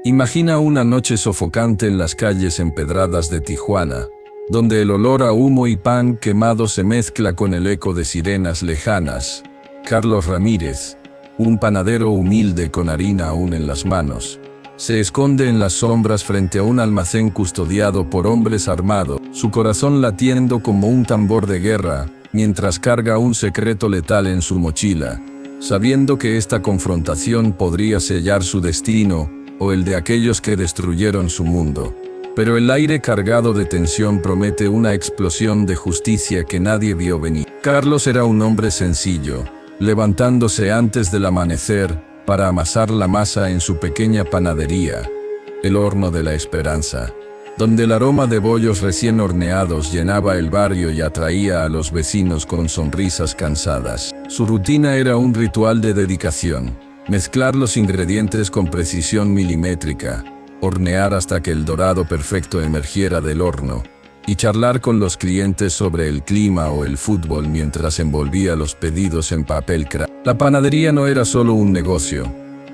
Imagina una noche sofocante en las calles empedradas de Tijuana, donde el olor a humo y pan quemado se mezcla con el eco de sirenas lejanas. Carlos Ramírez, un panadero humilde con harina aún en las manos, se esconde en las sombras frente a un almacén custodiado por hombres armados, su corazón latiendo como un tambor de guerra, mientras carga un secreto letal en su mochila, sabiendo que esta confrontación podría sellar su destino o el de aquellos que destruyeron su mundo. Pero el aire cargado de tensión promete una explosión de justicia que nadie vio venir. Carlos era un hombre sencillo, levantándose antes del amanecer para amasar la masa en su pequeña panadería, el Horno de la Esperanza, donde el aroma de bollos recién horneados llenaba el barrio y atraía a los vecinos con sonrisas cansadas. Su rutina era un ritual de dedicación: mezclar los ingredientes con precisión milimétrica, hornear hasta que el dorado perfecto emergiera del horno, y charlar con los clientes sobre el clima o el fútbol mientras envolvía los pedidos en papel craft. La panadería no era solo un negocio,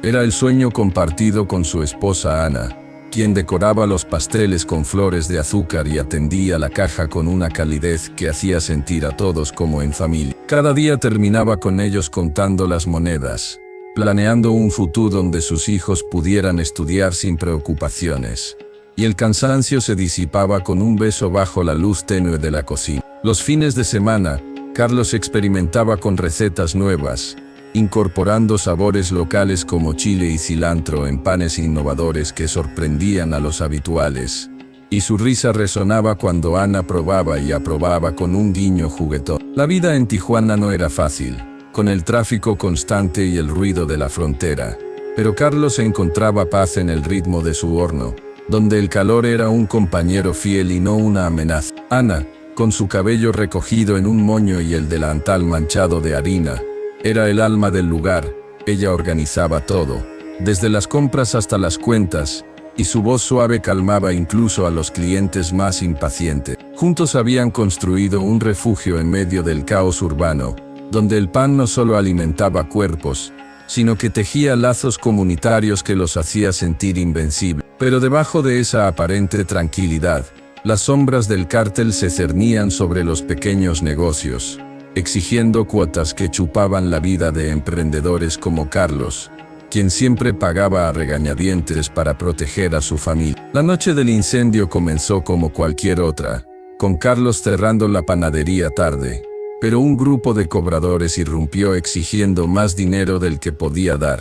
era el sueño compartido con su esposa Ana, quien decoraba los pasteles con flores de azúcar y atendía la caja con una calidez que hacía sentir a todos como en familia. Cada día terminaba con ellos contando las monedas, planeando un futuro donde sus hijos pudieran estudiar sin preocupaciones, y el cansancio se disipaba con un beso bajo la luz tenue de la cocina. Los fines de semana, Carlos experimentaba con recetas nuevas, incorporando sabores locales como chile y cilantro en panes innovadores que sorprendían a los habituales, y su risa resonaba cuando Ana probaba y aprobaba con un guiño juguetón. La vida en Tijuana no era fácil, con el tráfico constante y el ruido de la frontera, pero Carlos encontraba paz en el ritmo de su horno, donde el calor era un compañero fiel y no una amenaza. Ana, con su cabello recogido en un moño y el delantal manchado de harina, era el alma del lugar. Ella organizaba todo, desde las compras hasta las cuentas, y su voz suave calmaba incluso a los clientes más impacientes. Juntos habían construido un refugio en medio del caos urbano, donde el pan no solo alimentaba cuerpos, sino que tejía lazos comunitarios que los hacía sentir invencibles. Pero debajo de esa aparente tranquilidad, las sombras del cártel se cernían sobre los pequeños negocios, exigiendo cuotas que chupaban la vida de emprendedores como Carlos, quien siempre pagaba a regañadientes para proteger a su familia. La noche del incendio comenzó como cualquier otra, con Carlos cerrando la panadería tarde, pero un grupo de cobradores irrumpió exigiendo más dinero del que podía dar.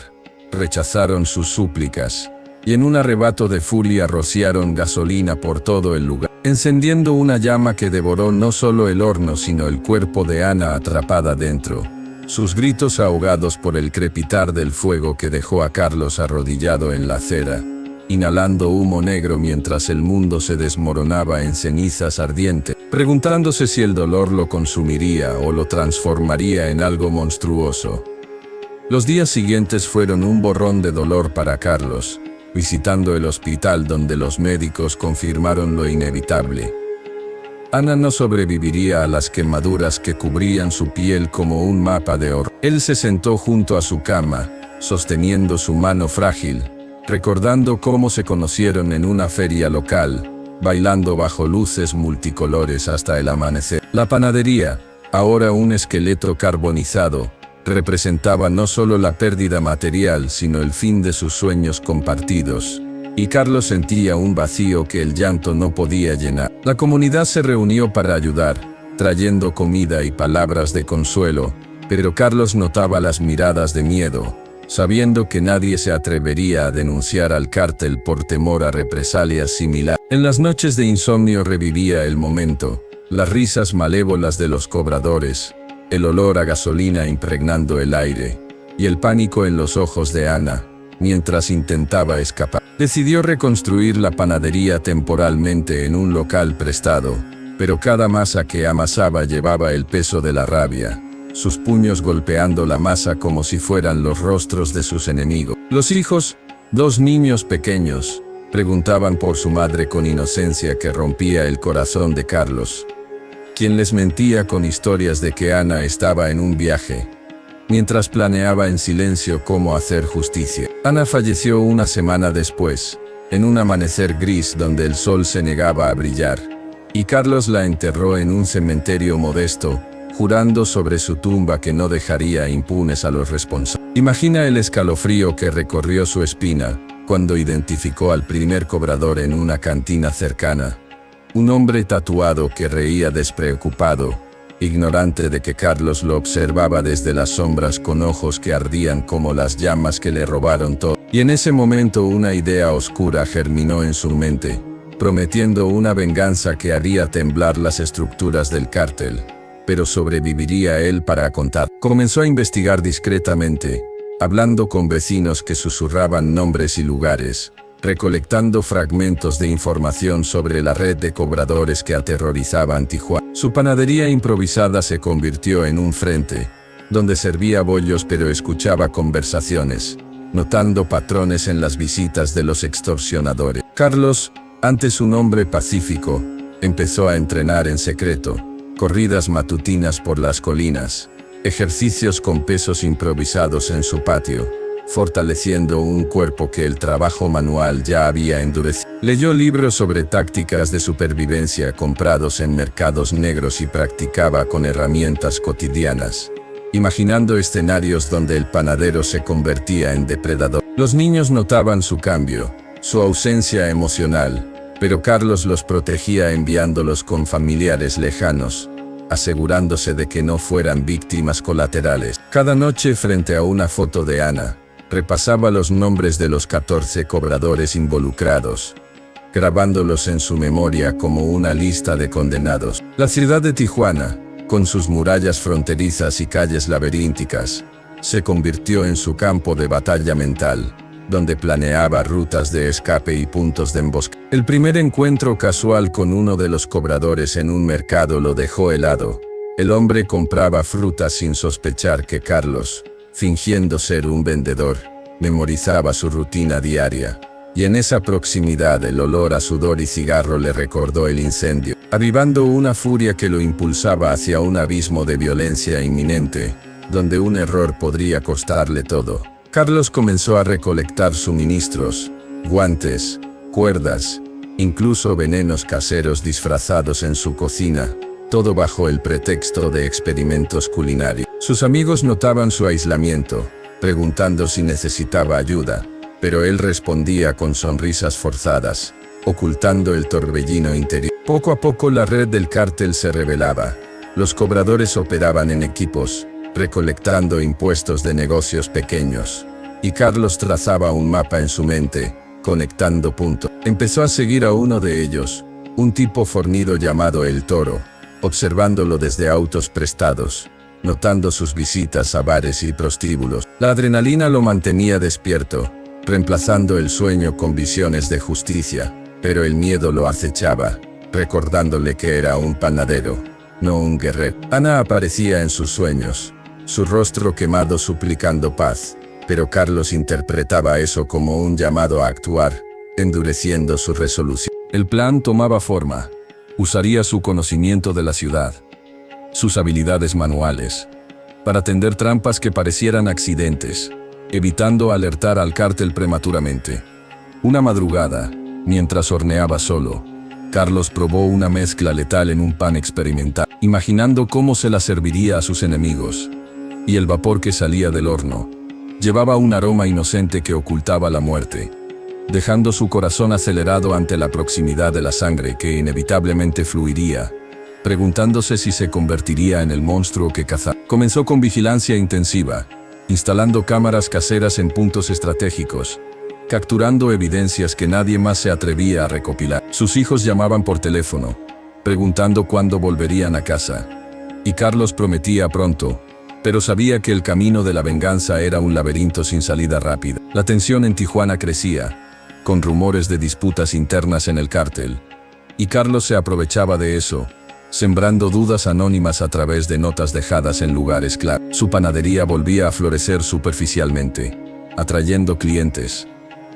Rechazaron sus súplicas, y en un arrebato de furia rociaron gasolina por todo el lugar, encendiendo una llama que devoró no solo el horno sino el cuerpo de Ana atrapada dentro. Sus gritos ahogados por el crepitar del fuego que dejó a Carlos arrodillado en la acera, inhalando humo negro mientras el mundo se desmoronaba en cenizas ardientes, preguntándose si el dolor lo consumiría o lo transformaría en algo monstruoso. Los días siguientes fueron un borrón de dolor para Carlos, visitando el hospital donde los médicos confirmaron lo inevitable. Ana no sobreviviría a las quemaduras que cubrían su piel como un mapa de horror. Él se sentó junto a su cama, sosteniendo su mano frágil, recordando cómo se conocieron en una feria local, bailando bajo luces multicolores hasta el amanecer. La panadería, ahora un esqueleto carbonizado, representaba no solo la pérdida material sino el fin de sus sueños compartidos, y Carlos sentía un vacío que el llanto no podía llenar. La comunidad se reunió para ayudar, trayendo comida y palabras de consuelo, pero Carlos notaba las miradas de miedo, sabiendo que nadie se atrevería a denunciar al cártel por temor a represalias similares. En las noches de insomnio revivía el momento, las risas malévolas de los cobradores, el olor a gasolina impregnando el aire, y el pánico en los ojos de Ana, mientras intentaba escapar. Decidió reconstruir la panadería temporalmente en un local prestado, pero cada masa que amasaba llevaba el peso de la rabia, sus puños golpeando la masa como si fueran los rostros de sus enemigos. Los hijos, 2 niños pequeños, preguntaban por su madre con inocencia que rompía el corazón de Carlos, quien les mentía con historias de que Ana estaba en un viaje, mientras planeaba en silencio cómo hacer justicia. Ana falleció una semana después, en un amanecer gris donde el sol se negaba a brillar, y Carlos la enterró en un cementerio modesto, jurando sobre su tumba que no dejaría impunes a los responsables. Imagina el escalofrío que recorrió su espina cuando identificó al primer cobrador en una cantina cercana. Un hombre tatuado que reía despreocupado, ignorante de que Carlos lo observaba desde las sombras con ojos que ardían como las llamas que le robaron todo. Y en ese momento una idea oscura germinó en su mente, prometiendo una venganza que haría temblar las estructuras del cártel. Pero sobreviviría él para contar. Comenzó a investigar discretamente, hablando con vecinos que susurraban nombres y lugares, recolectando fragmentos de información sobre la red de cobradores que aterrorizaban Tijuana. Su panadería improvisada se convirtió en un frente, donde servía bollos pero escuchaba conversaciones, notando patrones en las visitas de los extorsionadores. Carlos, antes un hombre pacífico, empezó a entrenar en secreto, corridas matutinas por las colinas, ejercicios con pesos improvisados en su patio, fortaleciendo un cuerpo que el trabajo manual ya había endurecido. Leyó libros sobre tácticas de supervivencia comprados en mercados negros y practicaba con herramientas cotidianas, imaginando escenarios donde el panadero se convertía en depredador. Los niños notaban su cambio, su ausencia emocional, pero Carlos los protegía enviándolos con familiares lejanos, asegurándose de que no fueran víctimas colaterales. Cada noche frente a una foto de Ana, repasaba los nombres de los 14 cobradores involucrados, grabándolos en su memoria como una lista de condenados. La ciudad de Tijuana, con sus murallas fronterizas y calles laberínticas, se convirtió en su campo de batalla mental, donde planeaba rutas de escape y puntos de emboscada. El primer encuentro casual con uno de los cobradores en un mercado lo dejó helado. El hombre compraba frutas sin sospechar que Carlos, fingiendo ser un vendedor, memorizaba su rutina diaria, y en esa proximidad el olor a sudor y cigarro le recordó el incendio, avivando una furia que lo impulsaba hacia un abismo de violencia inminente, donde un error podría costarle todo. Carlos comenzó a recolectar suministros, guantes, cuerdas, incluso venenos caseros disfrazados en su cocina, todo bajo el pretexto de experimentos culinarios. Sus amigos notaban su aislamiento, preguntando si necesitaba ayuda, pero él respondía con sonrisas forzadas, ocultando el torbellino interior. Poco a poco la red del cártel se revelaba. Los cobradores operaban en equipos, recolectando impuestos de negocios pequeños, y Carlos trazaba un mapa en su mente, conectando puntos. Empezó a seguir a uno de ellos, un tipo fornido llamado El Toro, observándolo desde autos prestados, notando sus visitas a bares y prostíbulos. La adrenalina lo mantenía despierto, reemplazando el sueño con visiones de justicia, pero el miedo lo acechaba, recordándole que era un panadero, no un guerrero. Ana aparecía en sus sueños, su rostro quemado suplicando paz, pero Carlos interpretaba eso como un llamado a actuar, endureciendo su resolución. El plan tomaba forma. Usaría su conocimiento de la ciudad, sus habilidades manuales, para tender trampas que parecieran accidentes, evitando alertar al cártel prematuramente. Una madrugada, mientras horneaba solo, Carlos probó una mezcla letal en un pan experimental, imaginando cómo se la serviría a sus enemigos. Y el vapor que salía del horno llevaba un aroma inocente que ocultaba la muerte, dejando su corazón acelerado ante la proximidad de la sangre que inevitablemente fluiría, preguntándose si se convertiría en el monstruo que cazaba. Comenzó con vigilancia intensiva, instalando cámaras caseras en puntos estratégicos, capturando evidencias que nadie más se atrevía a recopilar. Sus hijos llamaban por teléfono, preguntando cuándo volverían a casa, y Carlos prometía pronto, pero sabía que el camino de la venganza era un laberinto sin salida rápida. La tensión en Tijuana crecía, con rumores de disputas internas en el cártel, y Carlos se aprovechaba de eso, sembrando dudas anónimas a través de notas dejadas en lugares clave. Su panadería volvía a florecer superficialmente, atrayendo clientes,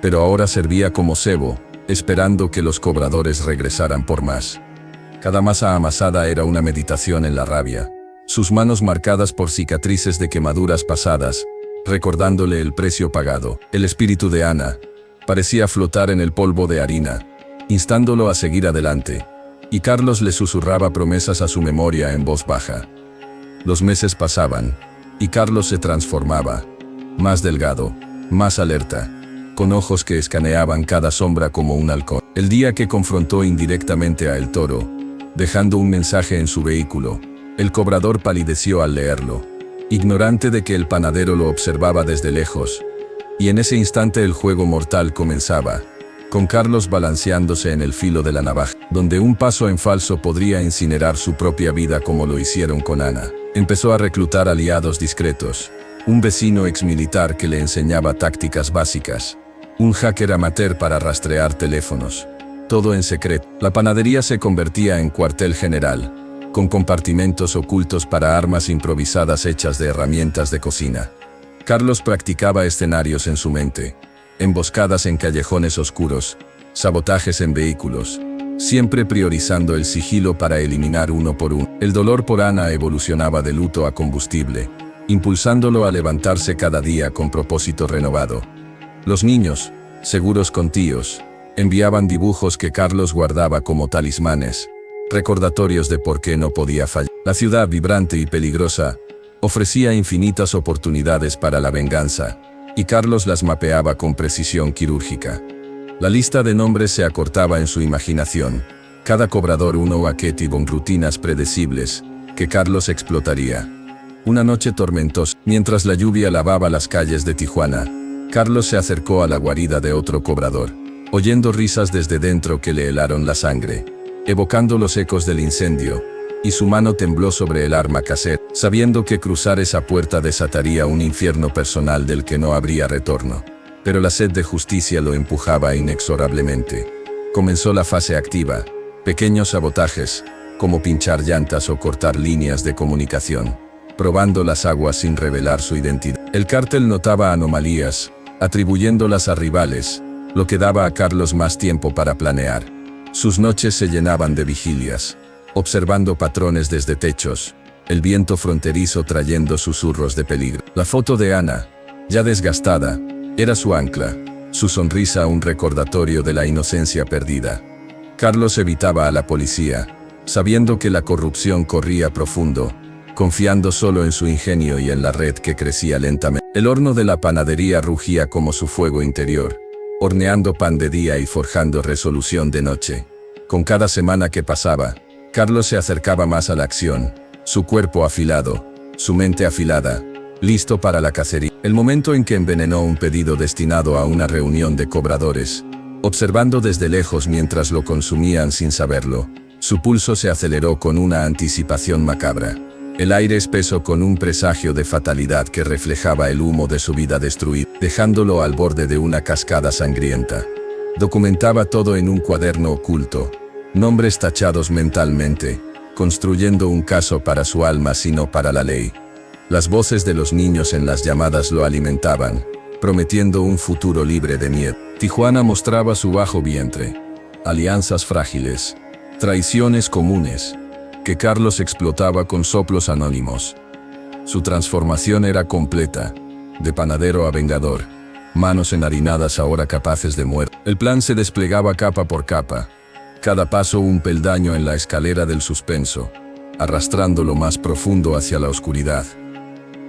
pero ahora servía como cebo, esperando que los cobradores regresaran por más. Cada masa amasada era una meditación en la rabia, sus manos marcadas por cicatrices de quemaduras pasadas, recordándole el precio pagado. El espíritu de Ana parecía flotar en el polvo de harina, instándolo a seguir adelante, y Carlos le susurraba promesas a su memoria en voz baja. Los meses pasaban, y Carlos se transformaba, más delgado, más alerta, con ojos que escaneaban cada sombra como un halcón. El día que confrontó indirectamente a El Toro, dejando un mensaje en su vehículo, el cobrador palideció al leerlo, ignorante de que el panadero lo observaba desde lejos, y en ese instante el juego mortal comenzaba, con Carlos balanceándose en el filo de la navaja, donde un paso en falso podría incinerar su propia vida como lo hicieron con Ana. Empezó a reclutar aliados discretos, un vecino exmilitar que le enseñaba tácticas básicas, un hacker amateur para rastrear teléfonos, todo en secreto. La panadería se convertía en cuartel general, con compartimentos ocultos para armas improvisadas hechas de herramientas de cocina. Carlos practicaba escenarios en su mente, emboscadas en callejones oscuros, sabotajes en vehículos, siempre priorizando el sigilo para eliminar uno por uno. El dolor por Ana evolucionaba de luto a combustible, impulsándolo a levantarse cada día con propósito renovado. Los niños, seguros con tíos, enviaban dibujos que Carlos guardaba como talismanes, recordatorios de por qué no podía fallar. La ciudad vibrante y peligrosa ofrecía infinitas oportunidades para la venganza, y Carlos las mapeaba con precisión quirúrgica. La lista de nombres se acortaba en su imaginación, cada cobrador uno con rutinas predecibles, que Carlos explotaría. Una noche tormentosa, mientras la lluvia lavaba las calles de Tijuana, Carlos se acercó a la guarida de otro cobrador, oyendo risas desde dentro que le helaron la sangre, evocando los ecos del incendio, y su mano tembló sobre el arma casera, sabiendo que cruzar esa puerta desataría un infierno personal del que no habría retorno. Pero la sed de justicia lo empujaba inexorablemente. Comenzó la fase activa, pequeños sabotajes, como pinchar llantas o cortar líneas de comunicación, probando las aguas sin revelar su identidad. El cártel notaba anomalías, atribuyéndolas a rivales, lo que daba a Carlos más tiempo para planear. Sus noches se llenaban de vigilias, observando patrones desde techos, el viento fronterizo trayendo susurros de peligro. La foto de Ana, ya desgastada, era su ancla, su sonrisa un recordatorio de la inocencia perdida. Carlos evitaba a la policía, sabiendo que la corrupción corría profundo, confiando solo en su ingenio y en la red que crecía lentamente. El horno de la panadería rugía como su fuego interior, horneando pan de día y forjando resolución de noche. Con cada semana que pasaba, Carlos se acercaba más a la acción, su cuerpo afilado, su mente afilada, listo para la cacería. El momento en que envenenó un pedido destinado a una reunión de cobradores, observando desde lejos mientras lo consumían sin saberlo, su pulso se aceleró con una anticipación macabra. El aire espeso con un presagio de fatalidad que reflejaba el humo de su vida destruida, dejándolo al borde de una cascada sangrienta. Documentaba todo en un cuaderno oculto, nombres tachados mentalmente, construyendo un caso para su alma sino para la ley. Las voces de los niños en las llamadas lo alimentaban, prometiendo un futuro libre de miedo. Tijuana mostraba su bajo vientre, alianzas frágiles, traiciones comunes, que Carlos explotaba con soplos anónimos. Su transformación era completa, de panadero a vengador, manos enharinadas ahora capaces de muerte. El plan se desplegaba capa por capa, cada paso un peldaño en la escalera del suspenso, arrastrando lo más profundo hacia la oscuridad.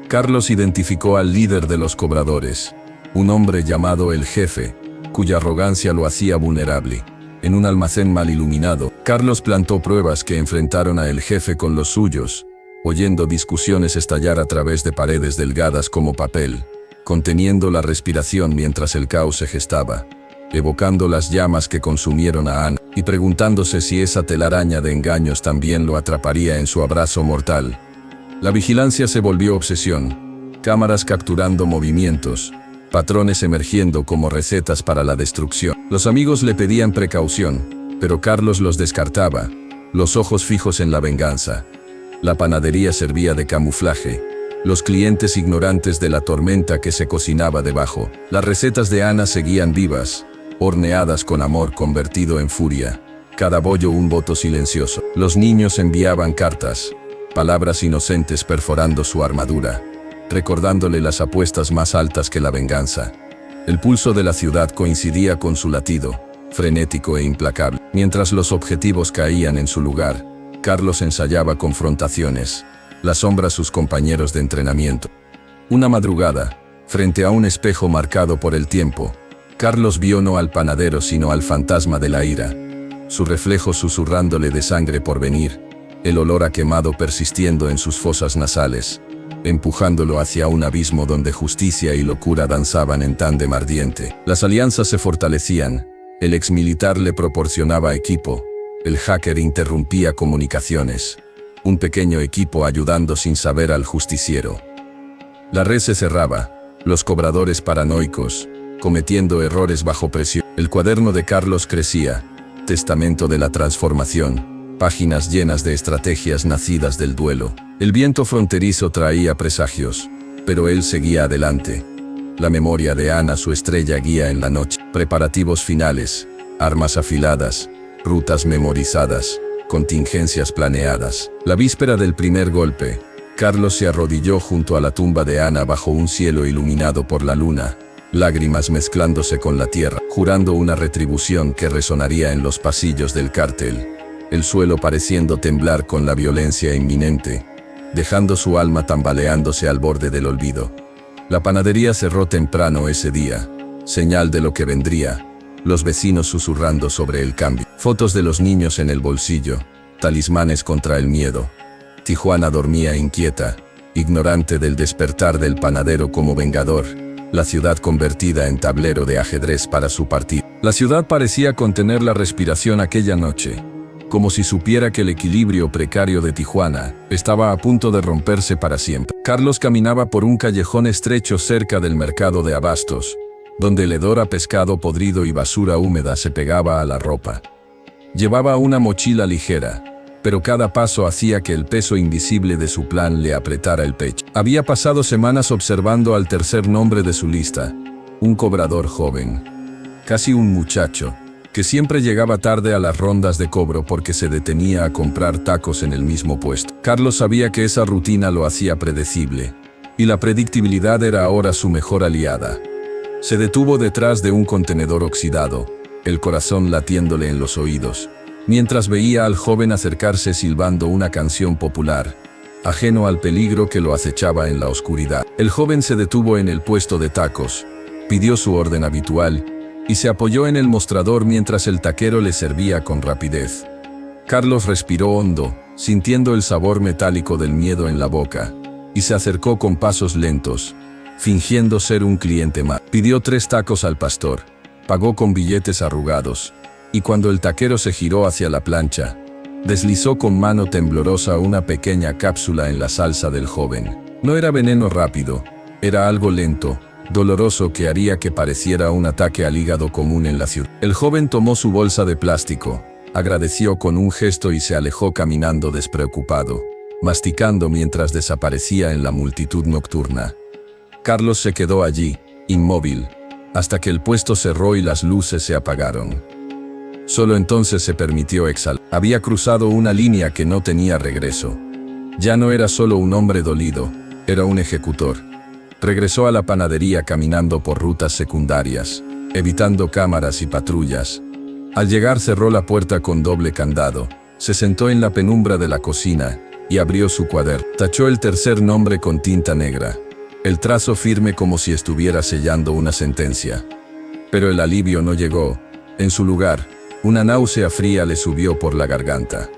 Carlos identificó al líder de los cobradores, un hombre llamado el Jefe, cuya arrogancia lo hacía vulnerable. En un almacén mal iluminado, Carlos plantó pruebas que enfrentaron a el Jefe con los suyos, oyendo discusiones estallar a través de paredes delgadas como papel, conteniendo la respiración mientras el caos se gestaba, evocando las llamas que consumieron a Ana, y preguntándose si esa telaraña de engaños también lo atraparía en su abrazo mortal. La vigilancia se volvió obsesión, cámaras capturando movimientos, patrones emergiendo como recetas para la destrucción. Los amigos le pedían precaución, pero Carlos los descartaba, los ojos fijos en la venganza. La panadería servía de camuflaje, los clientes ignorantes de la tormenta que se cocinaba debajo. Las recetas de Ana seguían vivas, horneadas con amor convertido en furia, cada bollo un voto silencioso. Los niños enviaban cartas, palabras inocentes perforando su armadura. recordándole las apuestas más altas que la venganza. El pulso de la ciudad coincidía con su latido, frenético e implacable. Mientras los objetivos caían en su lugar, Carlos ensayaba confrontaciones, la sombra sus compañeros de entrenamiento. Una madrugada, frente a un espejo marcado por el tiempo, Carlos vio no al panadero sino al fantasma de la ira, su reflejo susurrándole de sangre por venir, el olor a quemado persistiendo en sus fosas nasales, empujándolo hacia un abismo donde justicia y locura danzaban en tándem ardiente. Las alianzas se fortalecían, el exmilitar le proporcionaba equipo, el hacker interrumpía comunicaciones, un pequeño equipo ayudando sin saber al justiciero. La red se cerraba, los cobradores paranoicos, cometiendo errores bajo presión. El cuaderno de Carlos crecía, testamento de la transformación, páginas llenas de estrategias nacidas del duelo. El viento fronterizo traía presagios, pero él seguía adelante. La memoria de Ana, su estrella guía en la noche. Preparativos finales, armas afiladas, rutas memorizadas, contingencias planeadas. La víspera del primer golpe, Carlos se arrodilló junto a la tumba de Ana bajo un cielo iluminado por la luna, lágrimas mezclándose con la tierra, jurando una retribución que resonaría en los pasillos del cártel, el suelo pareciendo temblar con la violencia inminente, dejando su alma tambaleándose al borde del olvido. La panadería cerró temprano ese día, señal de lo que vendría, los vecinos susurrando sobre el cambio. Fotos de los niños en el bolsillo, talismanes contra el miedo. Tijuana dormía inquieta, ignorante del despertar del panadero como vengador, la ciudad convertida en tablero de ajedrez para su partido. La ciudad parecía contener la respiración aquella noche, como si supiera que el equilibrio precario de Tijuana estaba a punto de romperse para siempre. Carlos caminaba por un callejón estrecho cerca del mercado de abastos, donde el hedor a pescado podrido y basura húmeda se pegaba a la ropa. Llevaba una mochila ligera, pero cada paso hacía que el peso invisible de su plan le apretara el pecho. Había pasado semanas observando al tercer nombre de su lista, un cobrador joven, casi un muchacho, que siempre llegaba tarde a las rondas de cobro porque se detenía a comprar tacos en el mismo puesto. Carlos sabía que esa rutina lo hacía predecible, y la predictibilidad era ahora su mejor aliada. Se detuvo detrás de un contenedor oxidado, el corazón latiéndole en los oídos, mientras veía al joven acercarse silbando una canción popular, ajeno al peligro que lo acechaba en la oscuridad. El joven se detuvo en el puesto de tacos, pidió su orden habitual, y se apoyó en el mostrador mientras el taquero le servía con rapidez. Carlos respiró hondo, sintiendo el sabor metálico del miedo en la boca, y se acercó con pasos lentos, fingiendo ser un cliente más. Pidió 3 tacos al pastor, pagó con billetes arrugados, y cuando el taquero se giró hacia la plancha, deslizó con mano temblorosa una pequeña cápsula en la salsa del joven. No era veneno rápido, era algo lento, doloroso que haría que pareciera un ataque al hígado común en la ciudad. El joven tomó su bolsa de plástico, agradeció con un gesto y se alejó caminando despreocupado, masticando mientras desaparecía en la multitud nocturna. Carlos se quedó allí, inmóvil, hasta que el puesto cerró y las luces se apagaron. Solo entonces se permitió exhalar. Había cruzado una línea que no tenía regreso. Ya no era solo un hombre dolido, era un ejecutor. Regresó a la panadería caminando por rutas secundarias, evitando cámaras y patrullas. Al llegar cerró la puerta con doble candado, se sentó en la penumbra de la cocina y abrió su cuaderno. Tachó el tercer nombre con tinta negra, el trazo firme como si estuviera sellando una sentencia. Pero el alivio no llegó. En su lugar, una náusea fría le subió por la garganta.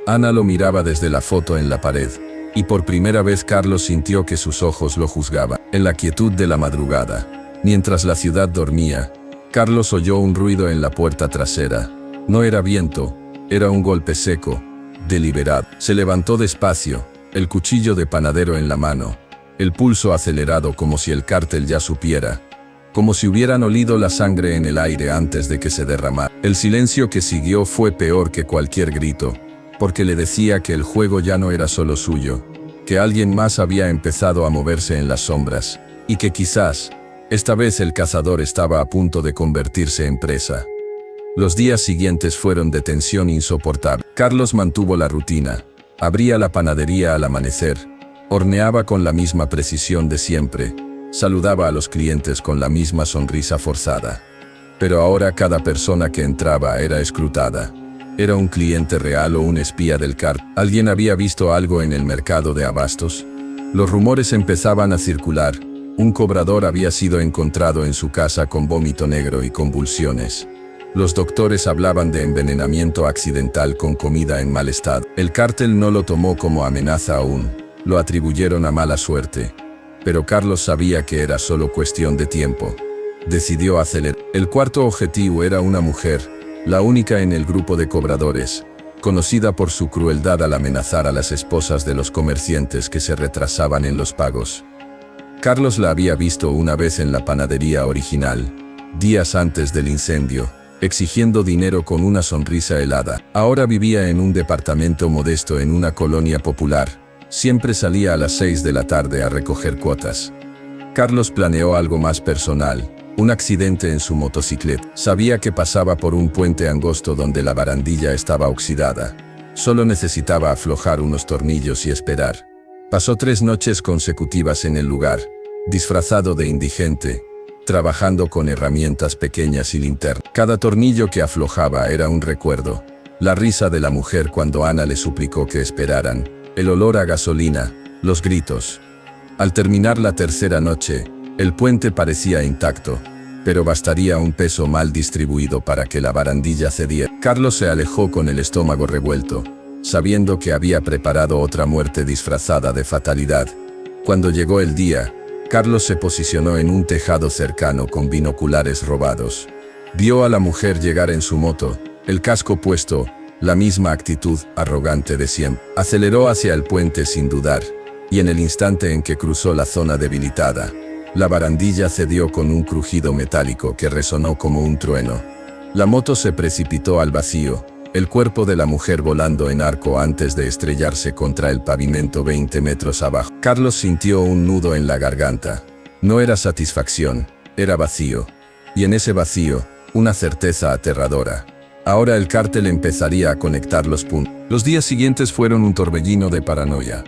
Ana lo miraba desde la foto en la pared, y por primera vez Carlos sintió que sus ojos lo juzgaban. En la quietud de la madrugada, mientras la ciudad dormía, Carlos oyó un ruido en la puerta trasera. No era viento, era un golpe seco, deliberado. Se levantó despacio, el cuchillo de panadero en la mano, el pulso acelerado como si el cártel ya supiera, como si hubieran olido la sangre en el aire antes de que se derramara. El silencio que siguió fue peor que cualquier grito, porque le decía que el juego ya no era solo suyo, que alguien más había empezado a moverse en las sombras, y que quizás, esta vez el cazador estaba a punto de convertirse en presa. Los días siguientes fueron de tensión insoportable. Carlos mantuvo la rutina, abría la panadería al amanecer, Horneaba con la misma precisión de siempre. Saludaba a los clientes con la misma sonrisa forzada. Pero ahora cada persona que entraba era escrutada. ¿Era un cliente real o un espía del cártel? ¿Alguien había visto algo en el mercado de abastos? Los rumores empezaban a circular. Un cobrador había sido encontrado en su casa con vómito negro y convulsiones. Los doctores hablaban de envenenamiento accidental con comida en mal estado. El cártel no lo tomó como amenaza aún. Lo atribuyeron a mala suerte. Pero Carlos sabía que era solo cuestión de tiempo. Decidió acelerar. El cuarto objetivo era una mujer, la única en el grupo de cobradores, conocida por su crueldad al amenazar a las esposas de los comerciantes que se retrasaban en los pagos. Carlos la había visto una vez en la panadería original, días antes del incendio, exigiendo dinero con una sonrisa helada. Ahora vivía en un departamento modesto en una colonia popular. Siempre salía a las 6 de la tarde a recoger cuotas. Carlos planeó algo más personal. Un accidente en su motocicleta. Sabía que pasaba por un puente angosto donde la barandilla estaba oxidada. Solo necesitaba aflojar unos tornillos y esperar. Pasó 3 noches consecutivas en el lugar, disfrazado de indigente, trabajando con herramientas pequeñas y linterna. Cada tornillo que aflojaba era un recuerdo. La risa de la mujer cuando Ana le suplicó que esperaran, el olor a gasolina, los gritos. Al terminar la tercera noche, el puente parecía intacto, pero bastaría un peso mal distribuido para que la barandilla cediera. Carlos se alejó con el estómago revuelto, sabiendo que había preparado otra muerte disfrazada de fatalidad. Cuando llegó el día, Carlos se posicionó en un tejado cercano con binoculares robados. Vio a la mujer llegar en su moto, el casco puesto, la misma actitud arrogante de siempre. Aceleró hacia el puente sin dudar, y en el instante en que cruzó la zona debilitada, la barandilla cedió con un crujido metálico que resonó como un trueno. La moto se precipitó al vacío, el cuerpo de la mujer volando en arco antes de estrellarse contra el pavimento 20 metros abajo. Carlos sintió un nudo en la garganta. No era satisfacción, era vacío. Y en ese vacío, una certeza aterradora. Ahora el cártel empezaría a conectar los puntos. Los días siguientes fueron un torbellino de paranoia.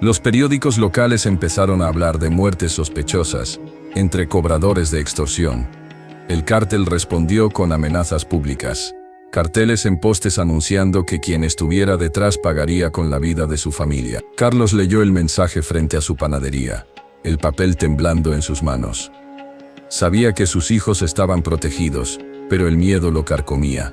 Los periódicos locales empezaron a hablar de muertes sospechosas, entre cobradores de extorsión. El cártel respondió con amenazas públicas. Carteles en postes anunciando que quien estuviera detrás pagaría con la vida de su familia. Carlos leyó el mensaje frente a su panadería, el papel temblando en sus manos. Sabía que sus hijos estaban protegidos, pero el miedo lo carcomía.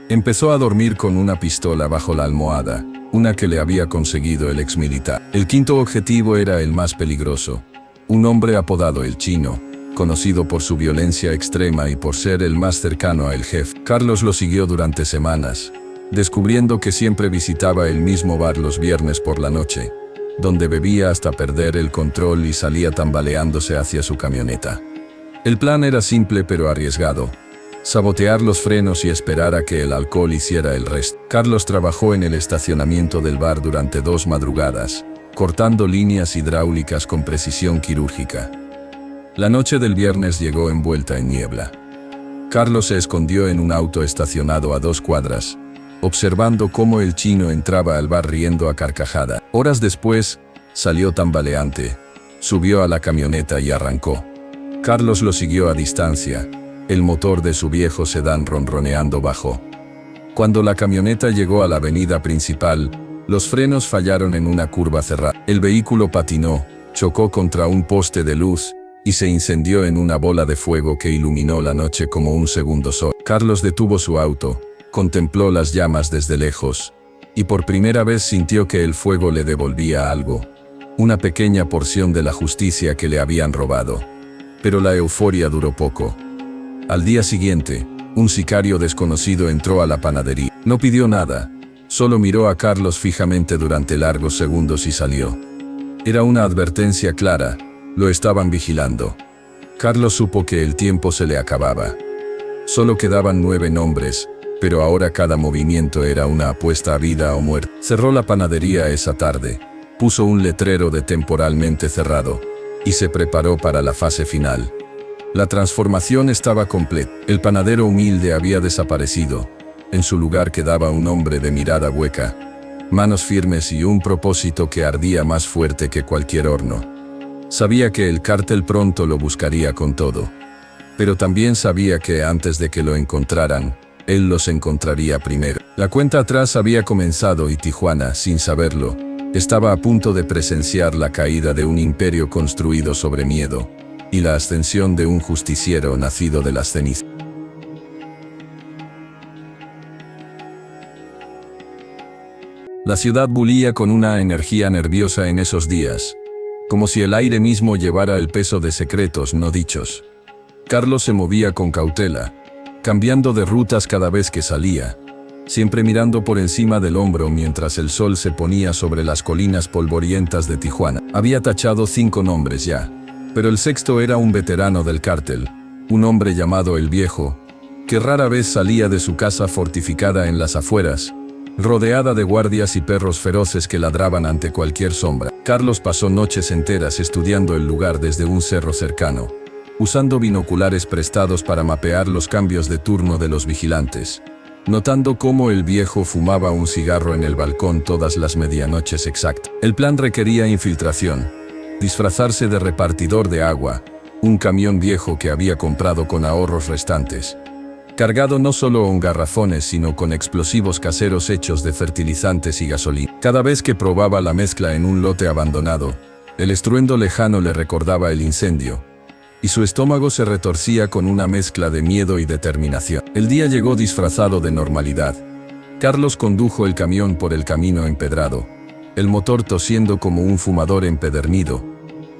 Empezó a dormir con una pistola bajo la almohada, una que le había conseguido el exmilitar. El quinto objetivo era el más peligroso. Un hombre apodado El Chino, conocido por su violencia extrema y por ser el más cercano al jefe. Carlos lo siguió durante semanas, descubriendo que siempre visitaba el mismo bar los viernes por la noche, donde bebía hasta perder el control y salía tambaleándose hacia su camioneta. El plan era simple pero arriesgado. Sabotear los frenos y esperar a que el alcohol hiciera el resto. Carlos trabajó en el estacionamiento del bar durante 2 madrugadas, cortando líneas hidráulicas con precisión quirúrgica. La noche del viernes llegó envuelta en niebla. Carlos se escondió en un auto estacionado a 2 cuadras, observando cómo el chino entraba al bar riendo a carcajada. Horas después, salió tambaleante, subió a la camioneta y arrancó. Carlos lo siguió a distancia, el motor de su viejo sedán ronroneando bajo. Cuando la camioneta llegó a la avenida principal, los frenos fallaron en una curva cerrada. El vehículo patinó, chocó contra un poste de luz y se incendió en una bola de fuego que iluminó la noche como un segundo sol. Carlos detuvo su auto, contempló las llamas desde lejos y por primera vez sintió que el fuego le devolvía algo, una pequeña porción de la justicia que le habían robado. Pero la euforia duró poco. Al día siguiente, un sicario desconocido entró a la panadería. No pidió nada, solo miró a Carlos fijamente durante largos segundos y salió. Era una advertencia clara, lo estaban vigilando. Carlos supo que el tiempo se le acababa. Solo quedaban 9 nombres, pero ahora cada movimiento era una apuesta a vida o muerte. Cerró la panadería esa tarde, puso un letrero de temporalmente cerrado, y se preparó para la fase final. La transformación estaba completa. El panadero humilde había desaparecido. En su lugar quedaba un hombre de mirada hueca, manos firmes y un propósito que ardía más fuerte que cualquier horno. Sabía que el cártel pronto lo buscaría con todo. Pero también sabía que antes de que lo encontraran, él los encontraría primero. La cuenta atrás había comenzado y Tijuana, sin saberlo, estaba a punto de presenciar la caída de un imperio construido sobre miedo y la ascensión de un justiciero nacido de las cenizas. La ciudad bullía con una energía nerviosa en esos días, como si el aire mismo llevara el peso de secretos no dichos. Carlos se movía con cautela, cambiando de rutas cada vez que salía, siempre mirando por encima del hombro mientras el sol se ponía sobre las colinas polvorientas de Tijuana. Había tachado 5 nombres ya, pero el sexto era un veterano del cártel, un hombre llamado El Viejo, que rara vez salía de su casa fortificada en las afueras, rodeada de guardias y perros feroces que ladraban ante cualquier sombra. Carlos pasó noches enteras estudiando el lugar desde un cerro cercano, usando binoculares prestados para mapear los cambios de turno de los vigilantes, notando cómo El Viejo fumaba un cigarro en el balcón todas las medianoches exactas. El plan requería infiltración, disfrazarse de repartidor de agua, un camión viejo que había comprado con ahorros restantes, cargado no solo con garrafones sino con explosivos caseros hechos de fertilizantes y gasolina. Cada vez que probaba la mezcla en un lote abandonado, el estruendo lejano le recordaba el incendio, y su estómago se retorcía con una mezcla de miedo y determinación. El día llegó disfrazado de normalidad. Carlos condujo el camión por el camino empedrado, el motor tosiendo como un fumador empedernido,